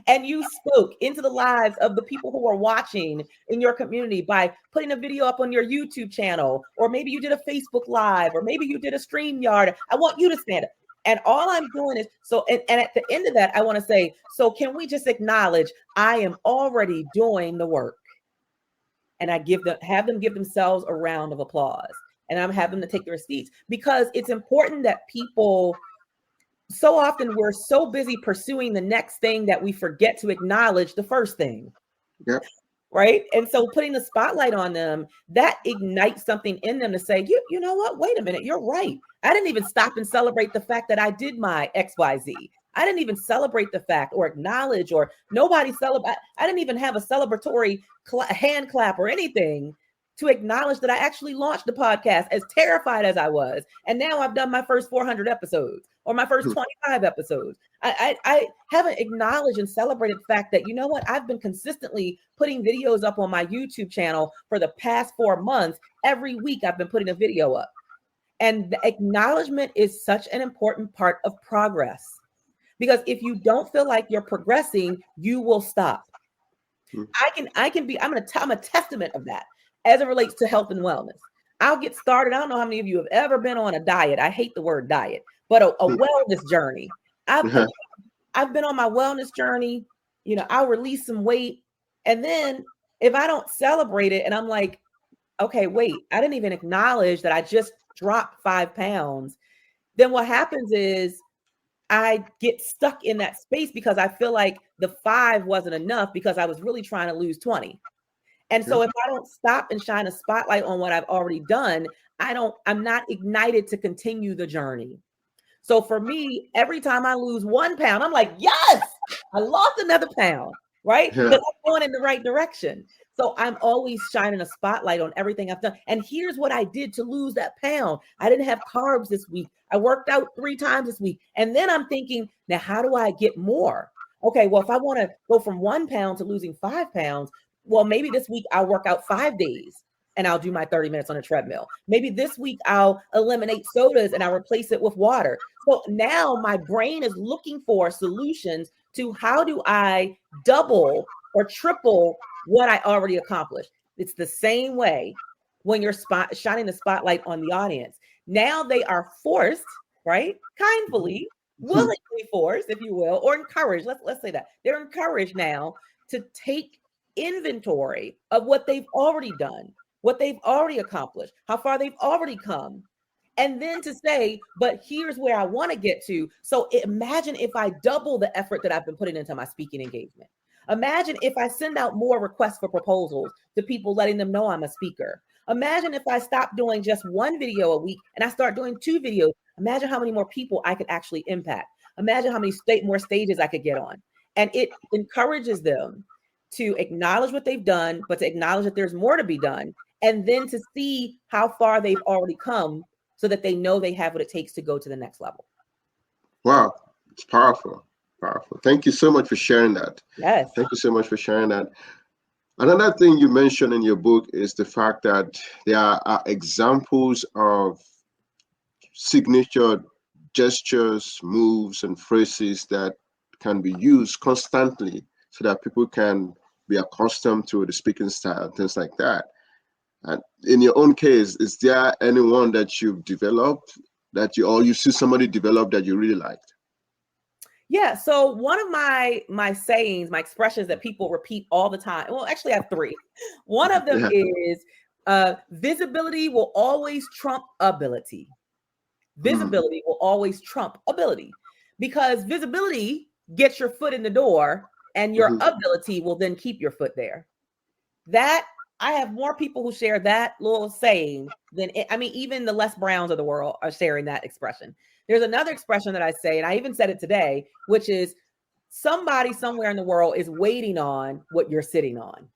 and you spoke into the lives of the people who are watching in your community by putting a video up on your YouTube channel, or maybe you did a Facebook Live, or maybe you did a StreamYard, I want you to stand up. And all I'm doing is, and at the end of that, I want to say, so can we just acknowledge I am already doing the work? And I have them give themselves a round of applause. And I'm having them to take their seats, because it's important that people, so often we're so busy pursuing the next thing that we forget to acknowledge the first thing. Yep. right? And so putting the spotlight on them, that ignites something in them to say, you know what? Wait a minute, you're right. I didn't even stop and celebrate the fact that I did my XYZ. I didn't even celebrate the fact or acknowledge, or nobody celebrate. I didn't even have a celebratory hand clap or anything to acknowledge that I actually launched the podcast, as terrified as I was. And now I've done my first 400 episodes or my first 25 episodes. I haven't acknowledged and celebrated the fact that, you know what, I've been consistently putting videos up on my YouTube channel for the past 4 months. Every week I've been putting a video up. And the acknowledgement is such an important part of progress. Because if you don't feel like you're progressing, you will stop. I'm a testament of that as it relates to health and wellness. I'll get started. I don't know how many of you have ever been on a diet. I hate the word diet, but a wellness journey. I've been on my wellness journey. You know, I'll release some weight. And then if I don't celebrate it and I'm like, okay, wait, I didn't even acknowledge that I just dropped 5 pounds. Then what happens is I get stuck in that space because I feel like the 5 wasn't enough because I was really trying to lose 20. And so if I don't stop and shine a spotlight on what I've already done, I'm not ignited to continue the journey. So for me, every time I lose 1 pound, I'm like, yes, I lost another pound, right? Because I'm going in the right direction. So I'm always shining a spotlight on everything I've done. And here's what I did to lose that pound. I didn't have carbs this week. I worked out 3 times this week. And then I'm thinking, now, how do I get more? Okay, well, if I want to go from 1 pound to losing 5 pounds, well, maybe this week I'll work out 5 days and I'll do my 30 minutes on a treadmill. Maybe this week I'll eliminate sodas and I'll replace it with water. So now my brain is looking for solutions to how do I double or triple what I already accomplished. It's the same way when you're shining the spotlight on the audience. Now they are forced, right? Kindly, willingly forced, if you will, or encouraged. Let's say that they're encouraged now to take inventory of what they've already done, what they've already accomplished, how far they've already come. And then to say, but here's where I want to get to. So imagine if I double the effort that I've been putting into my speaking engagement. Imagine if I send out more requests for proposals to people, letting them know I'm a speaker. Imagine if I stop doing just 1 video a week and I start doing 2 videos. Imagine how many more people I could actually impact. Imagine how many more stages I could get on. And it encourages them to acknowledge what they've done, but to acknowledge that there's more to be done. And then to see how far they've already come so that they know they have what it takes to go to the next level. Wow, it's powerful. Powerful. Thank you so much for sharing that. Yes. Thank you so much for sharing that. Another thing you mentioned in your book is the fact that there are examples of signature gestures, moves, and phrases that can be used constantly so that people can be accustomed to the speaking style, things like that. And in your own case, is there anyone that you've developed or you see somebody develop that you really liked? Yeah. So one of my sayings, my expressions that people repeat all the time. Well, actually I have 3. One of them is visibility will always trump ability. Visibility will always trump ability, because visibility gets your foot in the door and your ability will then keep your foot there. I have more people who share that little saying than, even the Les Browns of the world are sharing that expression. There's another expression that I say, and I even said it today, which is somebody somewhere in the world is waiting on what you're sitting on.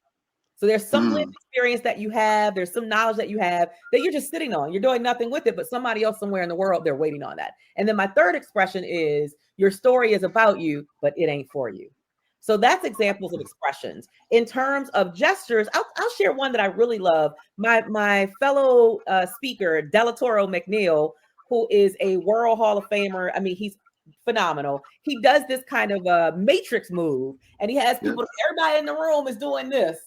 So there's some lived experience that you have, there's some knowledge that you have that you're just sitting on. You're doing nothing with it, but somebody else somewhere in the world, they're waiting on that. And then my third expression is your story is about you, but it ain't for you. So that's examples of expressions. In terms of gestures, I'll share one that I really love. My fellow speaker, Delatoro McNeil, who is a World Hall of Famer. He's phenomenal. He does this kind of a matrix move, and he has people, everybody in the room is doing this,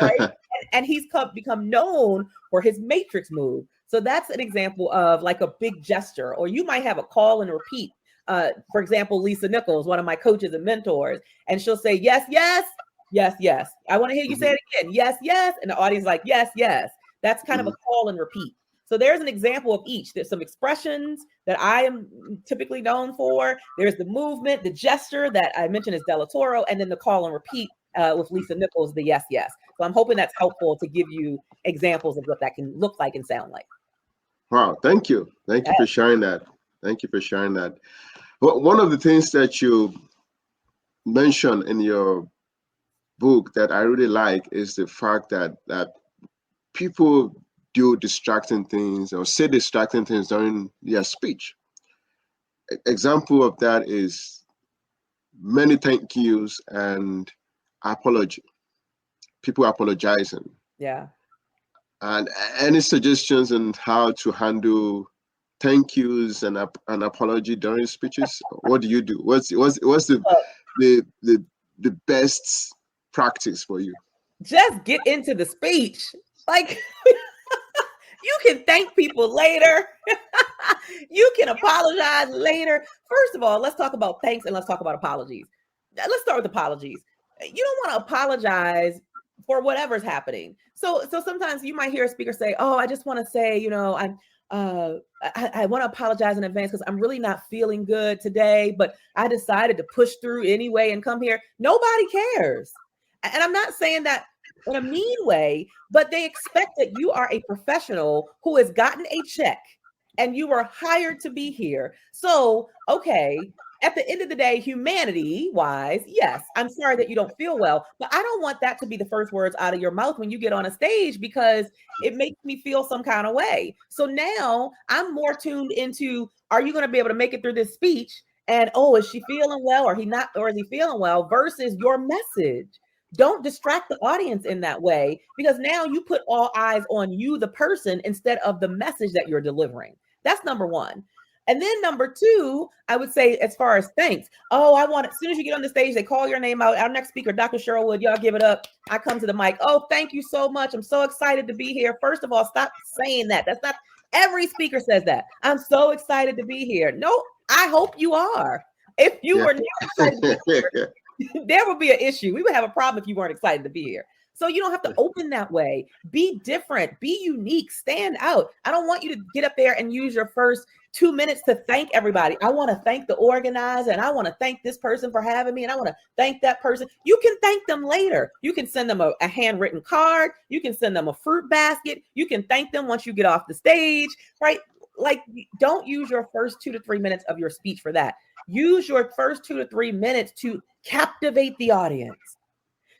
right? and he's become known for his matrix move. So that's an example of like a big gesture. Or you might have a call and repeat. For example, Lisa Nichols, one of my coaches and mentors, and she'll say, yes, yes, yes, yes. I want to hear you say it again. Yes, yes. And the audience is like, yes, yes. That's kind of a call and repeat. So there's an example of each. There's some expressions that I am typically known for. There's the movement, the gesture that I mentioned is Delatoro, and then the call and repeat with Lisa Nichols, the yes, yes. So I'm hoping that's helpful to give you examples of what that can look like and sound like. Wow, thank you. Thank you for sharing that. Thank you for sharing that. Well, one of the things that you mentioned in your book that I really like is the fact that people do distracting things or say distracting things during their speech. Example of that is many thank yous and apology. People apologizing. Yeah. And any suggestions on how to handle thank yous and an apology during speeches? What do you do? What's the the the best practice for you? Just get into the speech. Like, you can thank people later. You can apologize later. First of all, let's talk about thanks and let's talk about apologies. Let's start with apologies. You don't want to apologize for whatever's happening. So sometimes you might hear a speaker say, "Oh, I just want to say, I want to apologize in advance because I'm really not feeling good today, but I decided to push through anyway and come here." Nobody cares. And I'm not saying that in a mean way, but they expect that you are a professional who has gotten a check and you were hired to be here. So, okay, at the end of the day, humanity wise, yes, I'm sorry that you don't feel well, but I don't want that to be the first words out of your mouth when you get on a stage because it makes me feel some kind of way. So now I'm more tuned into, are you going to be able to make it through this speech? And oh, is she feeling well or he not, or is he feeling well versus your message? Don't distract the audience in that way because now you put all eyes on you, the person, instead of the message that you're delivering. That's number one. And then number two, I would say, as far as thanks, as soon as you get on the stage, they call your name out. Our next speaker, Dr. Cheryl Wood, y'all give it up. I come to the mic. Oh, thank you so much. I'm so excited to be here. First of all, stop saying that. That's not every speaker says that. I'm so excited to be here. No, I hope you are. If you were not excited to be here, there would be an issue. We would have a problem if you weren't excited to be here. So you don't have to open that way. Be different, be unique, stand out. I don't want you to get up there and use your first 2 minutes to thank everybody. I want to thank the organizer and I want to thank this person for having me and I want to thank that person. You can thank them later. You can send them a handwritten card. You can send them a fruit basket. You can thank them once you get off the stage, right? Like, don't use your first 2 to 3 minutes of your speech for that. Use your first 2 to 3 minutes to captivate the audience,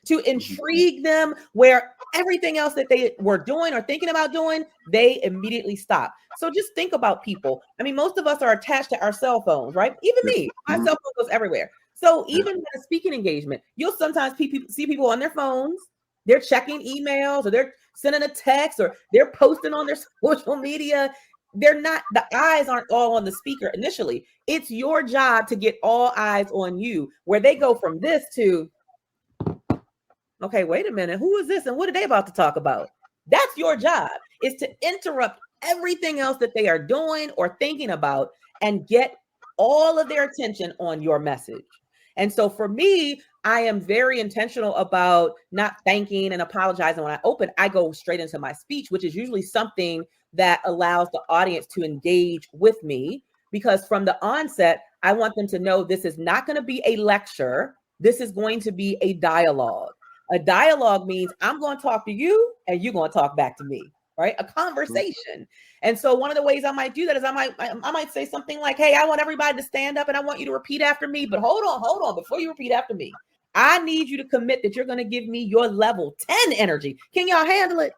to intrigue them where everything else that they were doing or thinking about doing, they immediately stop. So just think about people. I mean, most of us are attached to our cell phones, right? Even me, my cell phone goes everywhere. So even in a speaking engagement, you'll sometimes see people on their phones, they're checking emails or they're sending a text or they're posting on their social media. The eyes aren't all on the speaker initially. It's your job to get all eyes on you, where they go from this to, okay, wait a minute, who is this and what are they about to talk about? That's your job, is to interrupt everything else that they are doing or thinking about and get all of their attention on your message. And so for me, I am very intentional about not thanking and apologizing when I open. I go straight into my speech, which is usually something that allows the audience to engage with me, because from the onset, I want them to know this is not going to be a lecture. This is going to be a dialogue. A dialogue means I'm going to talk to you and you're going to talk back to me, right? A conversation. And so one of the ways I might do that is I might say something like, hey, I want everybody to stand up and I want you to repeat after me. But hold on. Before you repeat after me, I need you to commit that you're going to give me your level 10 energy. Can y'all handle it?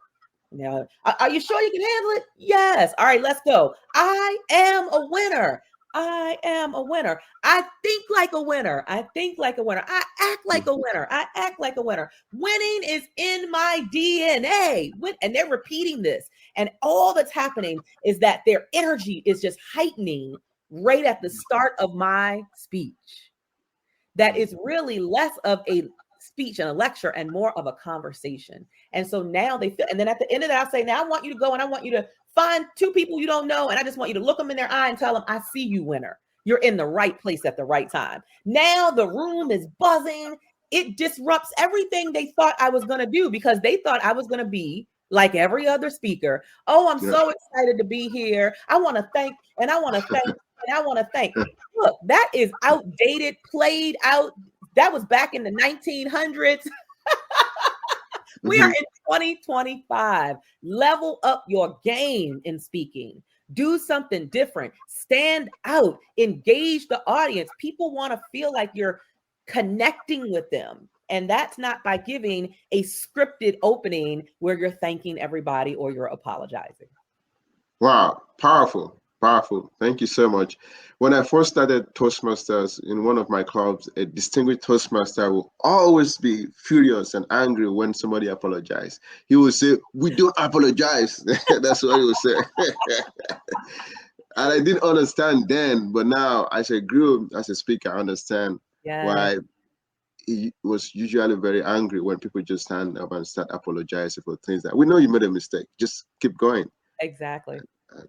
Now, are you sure you can handle it? Yes. All right, let's go. I am a winner. I am a winner. I think like a winner. I think like a winner. I act like a winner. I act like a winner. Winning is in my DNA. And they're repeating this. And all that's happening is that their energy is just heightening right at the start of my speech. That is really less of a speech and a lecture and more of a conversation. And so now they feel, and then at the end of that, I say, now I want you to go and I want you to find 2 people you don't know. And I just want you to look them in their eye and tell them, I see you, winner. You're in the right place at the right time. Now the room is buzzing. It disrupts everything they thought I was going to do, because they thought I was going to be like every other speaker. Oh, I'm so excited to be here. I want to thank, and I want to thank, and I want to thank. Look, that is outdated, played out. That was back in the 1900s. We are in 2025. Level up your game in speaking. Do something different. Stand out. Engage the audience. People want to feel like you're connecting with them. And that's not by giving a scripted opening where you're thanking everybody or you're apologizing. Wow, powerful, powerful. Thank you so much. When I first started Toastmasters in one of my clubs, a distinguished Toastmaster will always be furious and angry when somebody apologizes. He will say, "We don't apologize." That's what he would say. And I didn't understand then, but now as I grew as a speaker, I understand why he was usually very angry when people just stand up and start apologizing for things that we know you made a mistake. Just keep going. Exactly.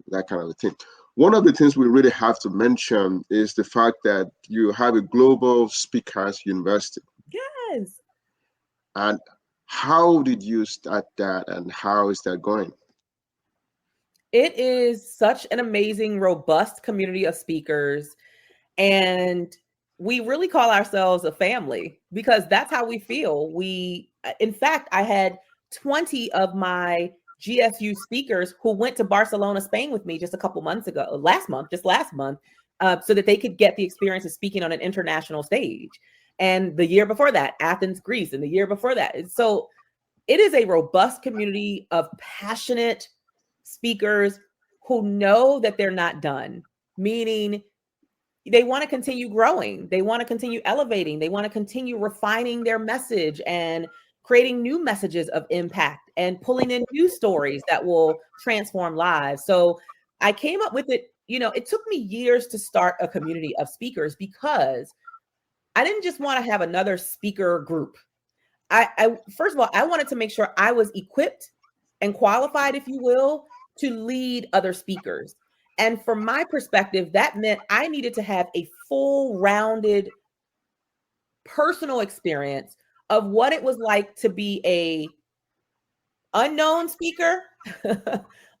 That kind of a thing. One of the things we really have to mention is the fact that you have a global speakers university. Yes. And how did you start that, and how is that going? It is such an amazing, robust community of speakers. And we really call ourselves a family because that's how we feel. In fact, I had 20 of my GSU speakers who went to Barcelona, Spain with me just a couple months ago, last month, so that they could get the experience of speaking on an international stage. And the year before that, Athens, Greece, and the year before that. So it is a robust community of passionate speakers who know that they're not done, meaning they want to continue growing. They want to continue elevating. They want to continue refining their message and creating new messages of impact and pulling in new stories that will transform lives. So I came up with it. It took me years to start a community of speakers because I didn't just want to have another speaker group. I first of all, I wanted to make sure I was equipped and qualified, if you will, to lead other speakers. And from my perspective, that meant I needed to have a full rounded personal experience of what it was like to be a unknown speaker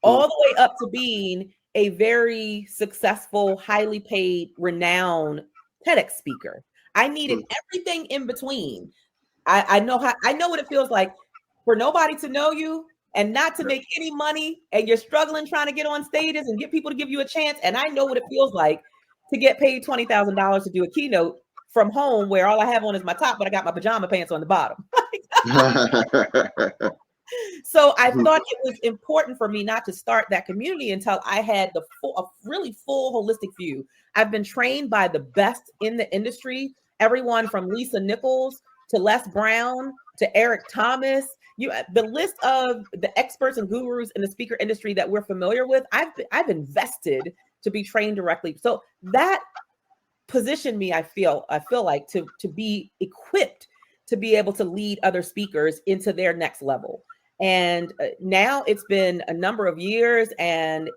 all the way up to being a very successful, highly paid, renowned TEDx speaker. I needed everything in between. I know what it feels like for nobody to know you and not to make any money, and you're struggling trying to get on stages and get people to give you a chance. And I know what it feels like to get paid $20,000 to do a keynote from home where all I have on is my top, but I got my pajama pants on the bottom. So I thought it was important for me not to start that community until I had a really full holistic view. I've been trained by the best in the industry, everyone from Lisa Nichols to Les Brown to Eric Thomas. The list of the experts and gurus in the speaker industry that we're familiar with, I've invested to be trained directly. So that positioned me, I feel like, to be equipped to be able to lead other speakers into their next level. And now it's been a number of years, and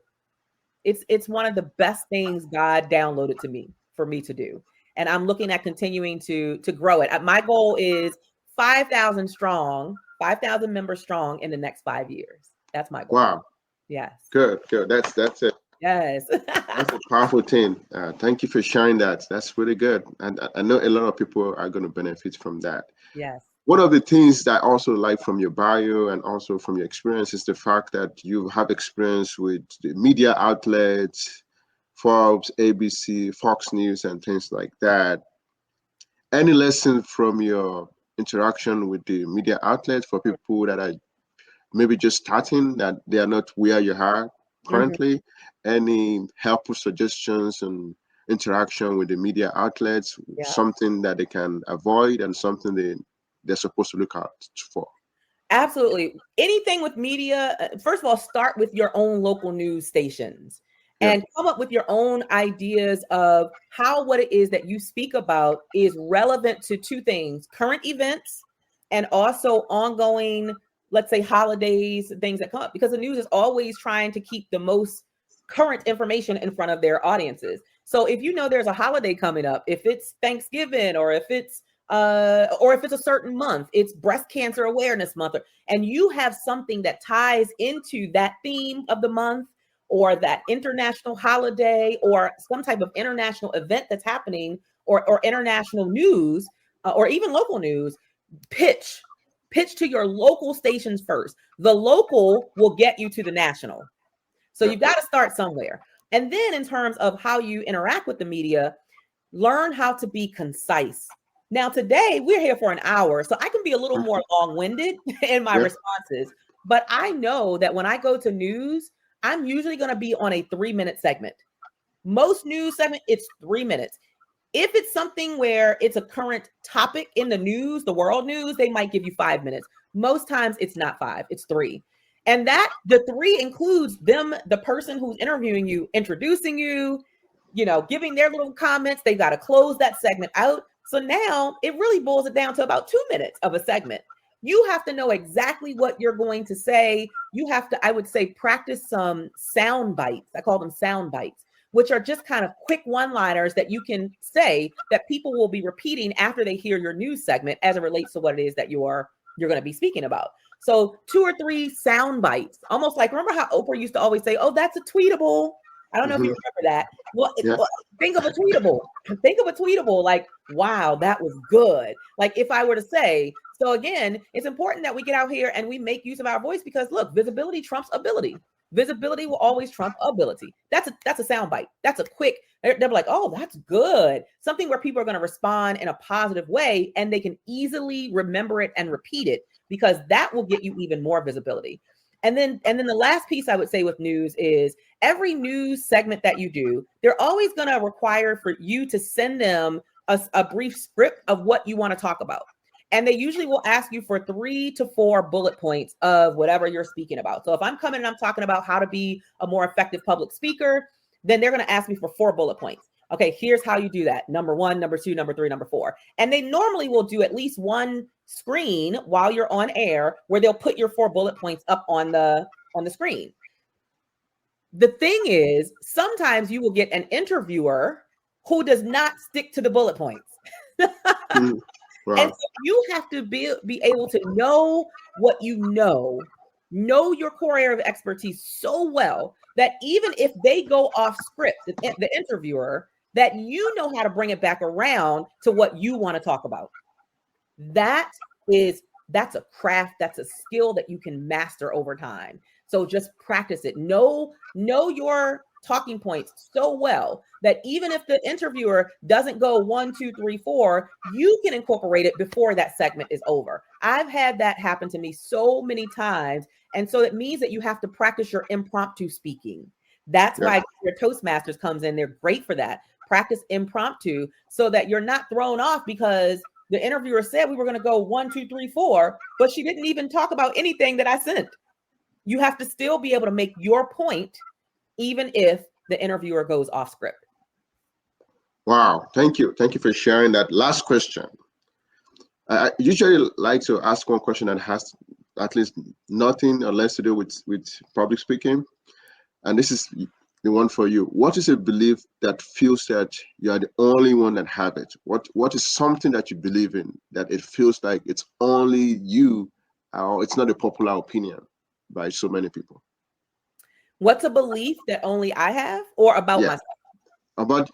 it's one of the best things God downloaded to me for me to do. And I'm looking at continuing to grow it. My goal is 5,000 strong, 5,000 members strong in the next 5 years. That's my goal. Wow. Yes. Good. That's it. Yes. That's a powerful thing. Thank you for sharing that. That's really good. And I know a lot of people are going to benefit from that. Yes. One of the things that I also like from your bio and also from your experience is the fact that you have experience with the media outlets, Forbes, ABC, Fox News, and things like that. Any lesson from your interaction with the media outlets for people that are maybe just starting, that they are not where you are currently? Any helpful suggestions and interaction with the media outlets, something that they can avoid and something they're supposed to look out for? Absolutely. Anything with media, first of all, start with your own local news stations and come up with your own ideas of how what it is that you speak about is relevant to two things: current events and also ongoing, let's say, holidays, things that come up, because the news is always trying to keep the most current information in front of their audiences. So if you know there's a holiday coming up, if it's Thanksgiving or if it's a certain month, it's breast cancer awareness month, and you have something that ties into that theme of the month or that international holiday or some type of international event that's happening, or international news, or even local news, pitch Pitch to your local stations first. The local will get you to the national. So you've got to start somewhere. And then in terms of how you interact with the media, learn how to be concise. Now, today we're here for an hour, so I can be a little more long-winded in my responses. But I know that when I go to news, I'm usually going to be on a 3-minute segment. Most news segment, it's 3 minutes. If it's something where it's a current topic in the news, the world news, they might give you 5 minutes. Most times it's not 5, it's 3. And that the 3 includes them, the person who's interviewing you, introducing you, giving their little comments. They got to close that segment out. So now it really boils it down to about 2 minutes of a segment. You have to know exactly what you're going to say. You have to, I would say, practice some sound bites. I call them sound bites, which are just kind of quick one-liners that you can say that people will be repeating after they hear your news segment as it relates to what it is that you're going to be speaking about. So 2 or 3 sound bites, almost like, remember how Oprah used to always say, oh, that's a tweetable. I don't know if you remember that. Well, think of a tweetable. Think of a tweetable like, wow, that was good. Like if I were to say, so again, it's important that we get out here and we make use of our voice because look, visibility trumps ability. Visibility will always trump ability. That's a sound bite. That's a quick, they'll be like, oh, that's good. Something where people are going to respond in a positive way and they can easily remember it and repeat it because that will get you even more visibility. And then the last piece I would say with news is every news segment that you do, they're always going to require for you to send them a brief script of what you want to talk about. And they usually will ask you for 3 to 4 bullet points of whatever you're speaking about. So if I'm coming and I'm talking about how to be a more effective public speaker, then they're going to ask me for 4 bullet points. Okay, here's how you do that. Number 1, number 2, number 3, number 4. And they normally will do at least one screen while you're on air where they'll put your 4 bullet points up on the screen. The thing is, sometimes you will get an interviewer who does not stick to the bullet points. Wow. And so you have to be able to know what you know your core area of expertise so well that even if they go off script, the interviewer, that you know how to bring it back around to what you want to talk about. That's a craft, that's a skill that you can master over time. So just practice it. Know your talking points so well that even if the interviewer doesn't go 1, 2, 3, 4, you can incorporate it before that segment is over. I've had that happen to me so many times. And so it means that you have to practice your impromptu speaking. That's why your Toastmasters comes in. They're great for that. Practice impromptu so that you're not thrown off because the interviewer said we were going to go 1, 2, 3, 4, but she didn't even talk about anything that I sent. You have to still be able to make your point even if the interviewer goes off script. Wow. Thank you. Thank you for sharing that. Last question. I usually like to ask one question that has at least nothing or less to do with public speaking. And this is the one for you. What is a belief that feels that you are the only one that have it? What is something that you believe in that it feels like it's only you, or it's not a popular opinion by so many people? What's a belief that only I have, or about myself? About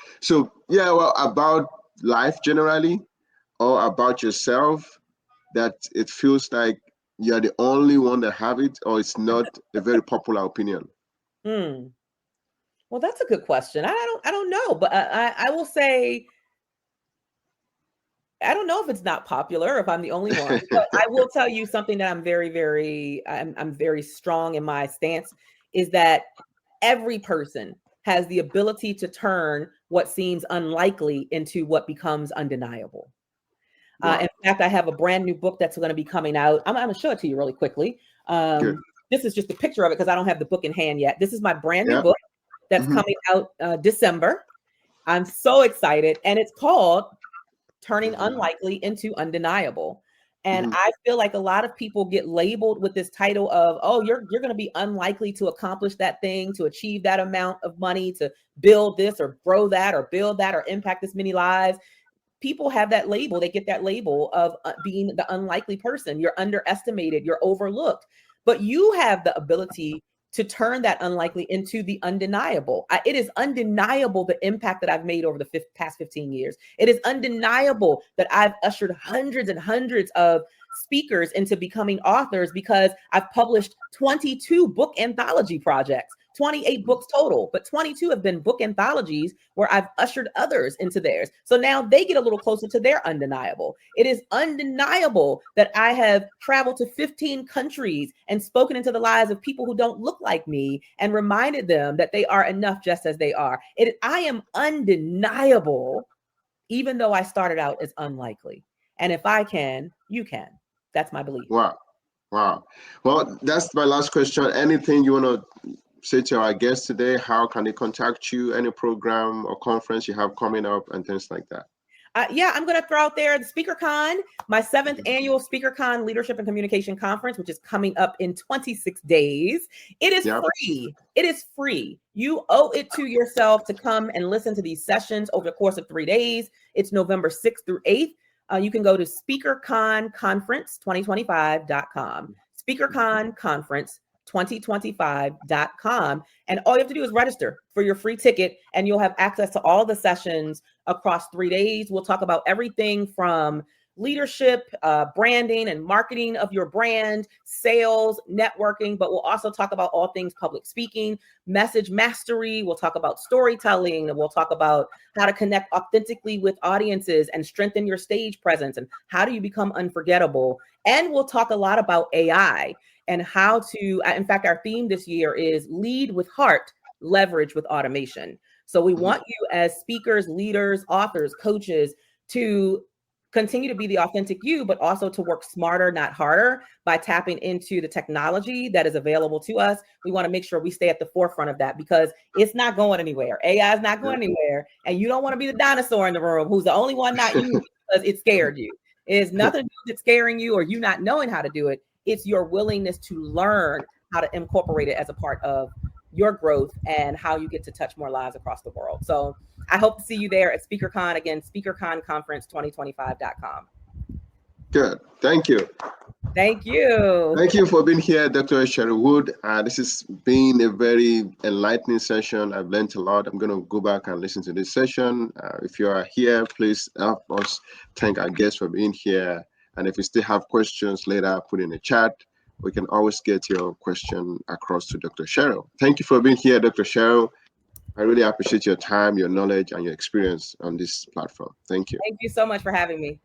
life generally, or about yourself, that it feels like you're the only one that have it, or it's not a very popular opinion. Well, that's a good question. I don't know, but I will say, I don't know if it's not popular, if I'm the only one, but I will tell you something that I'm I'm very strong in my stance is that every person has the ability to turn what seems unlikely into what becomes undeniable. Wow. In fact, I have a brand new book that's going to be coming out. I'm going to show it to you really quickly. This is just a picture of it because I don't have the book in hand yet. This is my brand new book that's coming out December. I'm so excited. And it's called Turning Unlikely into Undeniable. And I feel like a lot of people get labeled with this title of, oh, you're going to be unlikely to accomplish that thing, to achieve that amount of money, to build this or grow that or build that or impact this many lives. People have that label. They get that label of being the unlikely person. You're underestimated. You're overlooked. But you have the ability to turn that unlikely into the undeniable. It is undeniable the impact that I've made over the past 15 years. It is undeniable that I've ushered hundreds and hundreds of speakers into becoming authors because I've published 22 book anthology projects, 28 books total, but 22 have been book anthologies where I've ushered others into theirs. So now they get a little closer to their undeniable. It is undeniable that I have traveled to 15 countries and spoken into the lives of people who don't look like me and reminded them that they are enough just as they are. I am undeniable, even though I started out as unlikely. And if I can, you can. That's my belief. Wow. Wow. Well, that's my last question. Anything you want to say to our guests today? How can they contact you? Any program or conference you have coming up and things like that? Yeah, I'm going to throw out there the SpeakerCon, my 7th annual SpeakerCon Leadership and Communication Conference, which is coming up in 26 days. It is free. It is free. You owe it to yourself to come and listen to these sessions over the course of 3 days. It's November 6th through 8th. You can go to speakerconconference2025.com. speakerconconference2025.com. And all you have to do is register for your free ticket, and you'll have access to all the sessions across 3 days. We'll talk about everything from leadership, branding and marketing of your brand, sales, networking, but we'll also talk about all things public speaking, message mastery. We'll talk about storytelling, and we'll talk about how to connect authentically with audiences and strengthen your stage presence, and how do you become unforgettable. And we'll talk a lot about AI and how to, in fact, our theme this year is lead with heart, leverage with automation. So we want you as speakers, leaders, authors, coaches to continue to be the authentic you, but also to work smarter, not harder, by tapping into the technology that is available to us. We want to make sure we stay at the forefront of that because it's not going anywhere. AI is not going anywhere. And you don't want to be the dinosaur in the room who's the only one not using it because it scared you. It has nothing to do with scaring you or you not knowing how to do it. It's your willingness to learn how to incorporate it as a part of your growth and how you get to touch more lives across the world. So I hope to see you there at SpeakerCon. Again, speakerconconference2025.com. Good. Thank you. Thank you. Thank you for being here, Dr. Cheryl Wood. This has been a very enlightening session. I've learned a lot. I'm going to go back and listen to this session. If you are here, please help us thank our guests for being here. And if you still have questions later, put in the chat. We can always get your question across to Dr. Cheryl. Thank you for being here, Dr. Cheryl. I really appreciate your time, your knowledge, and your experience on this platform. Thank you. Thank you so much for having me.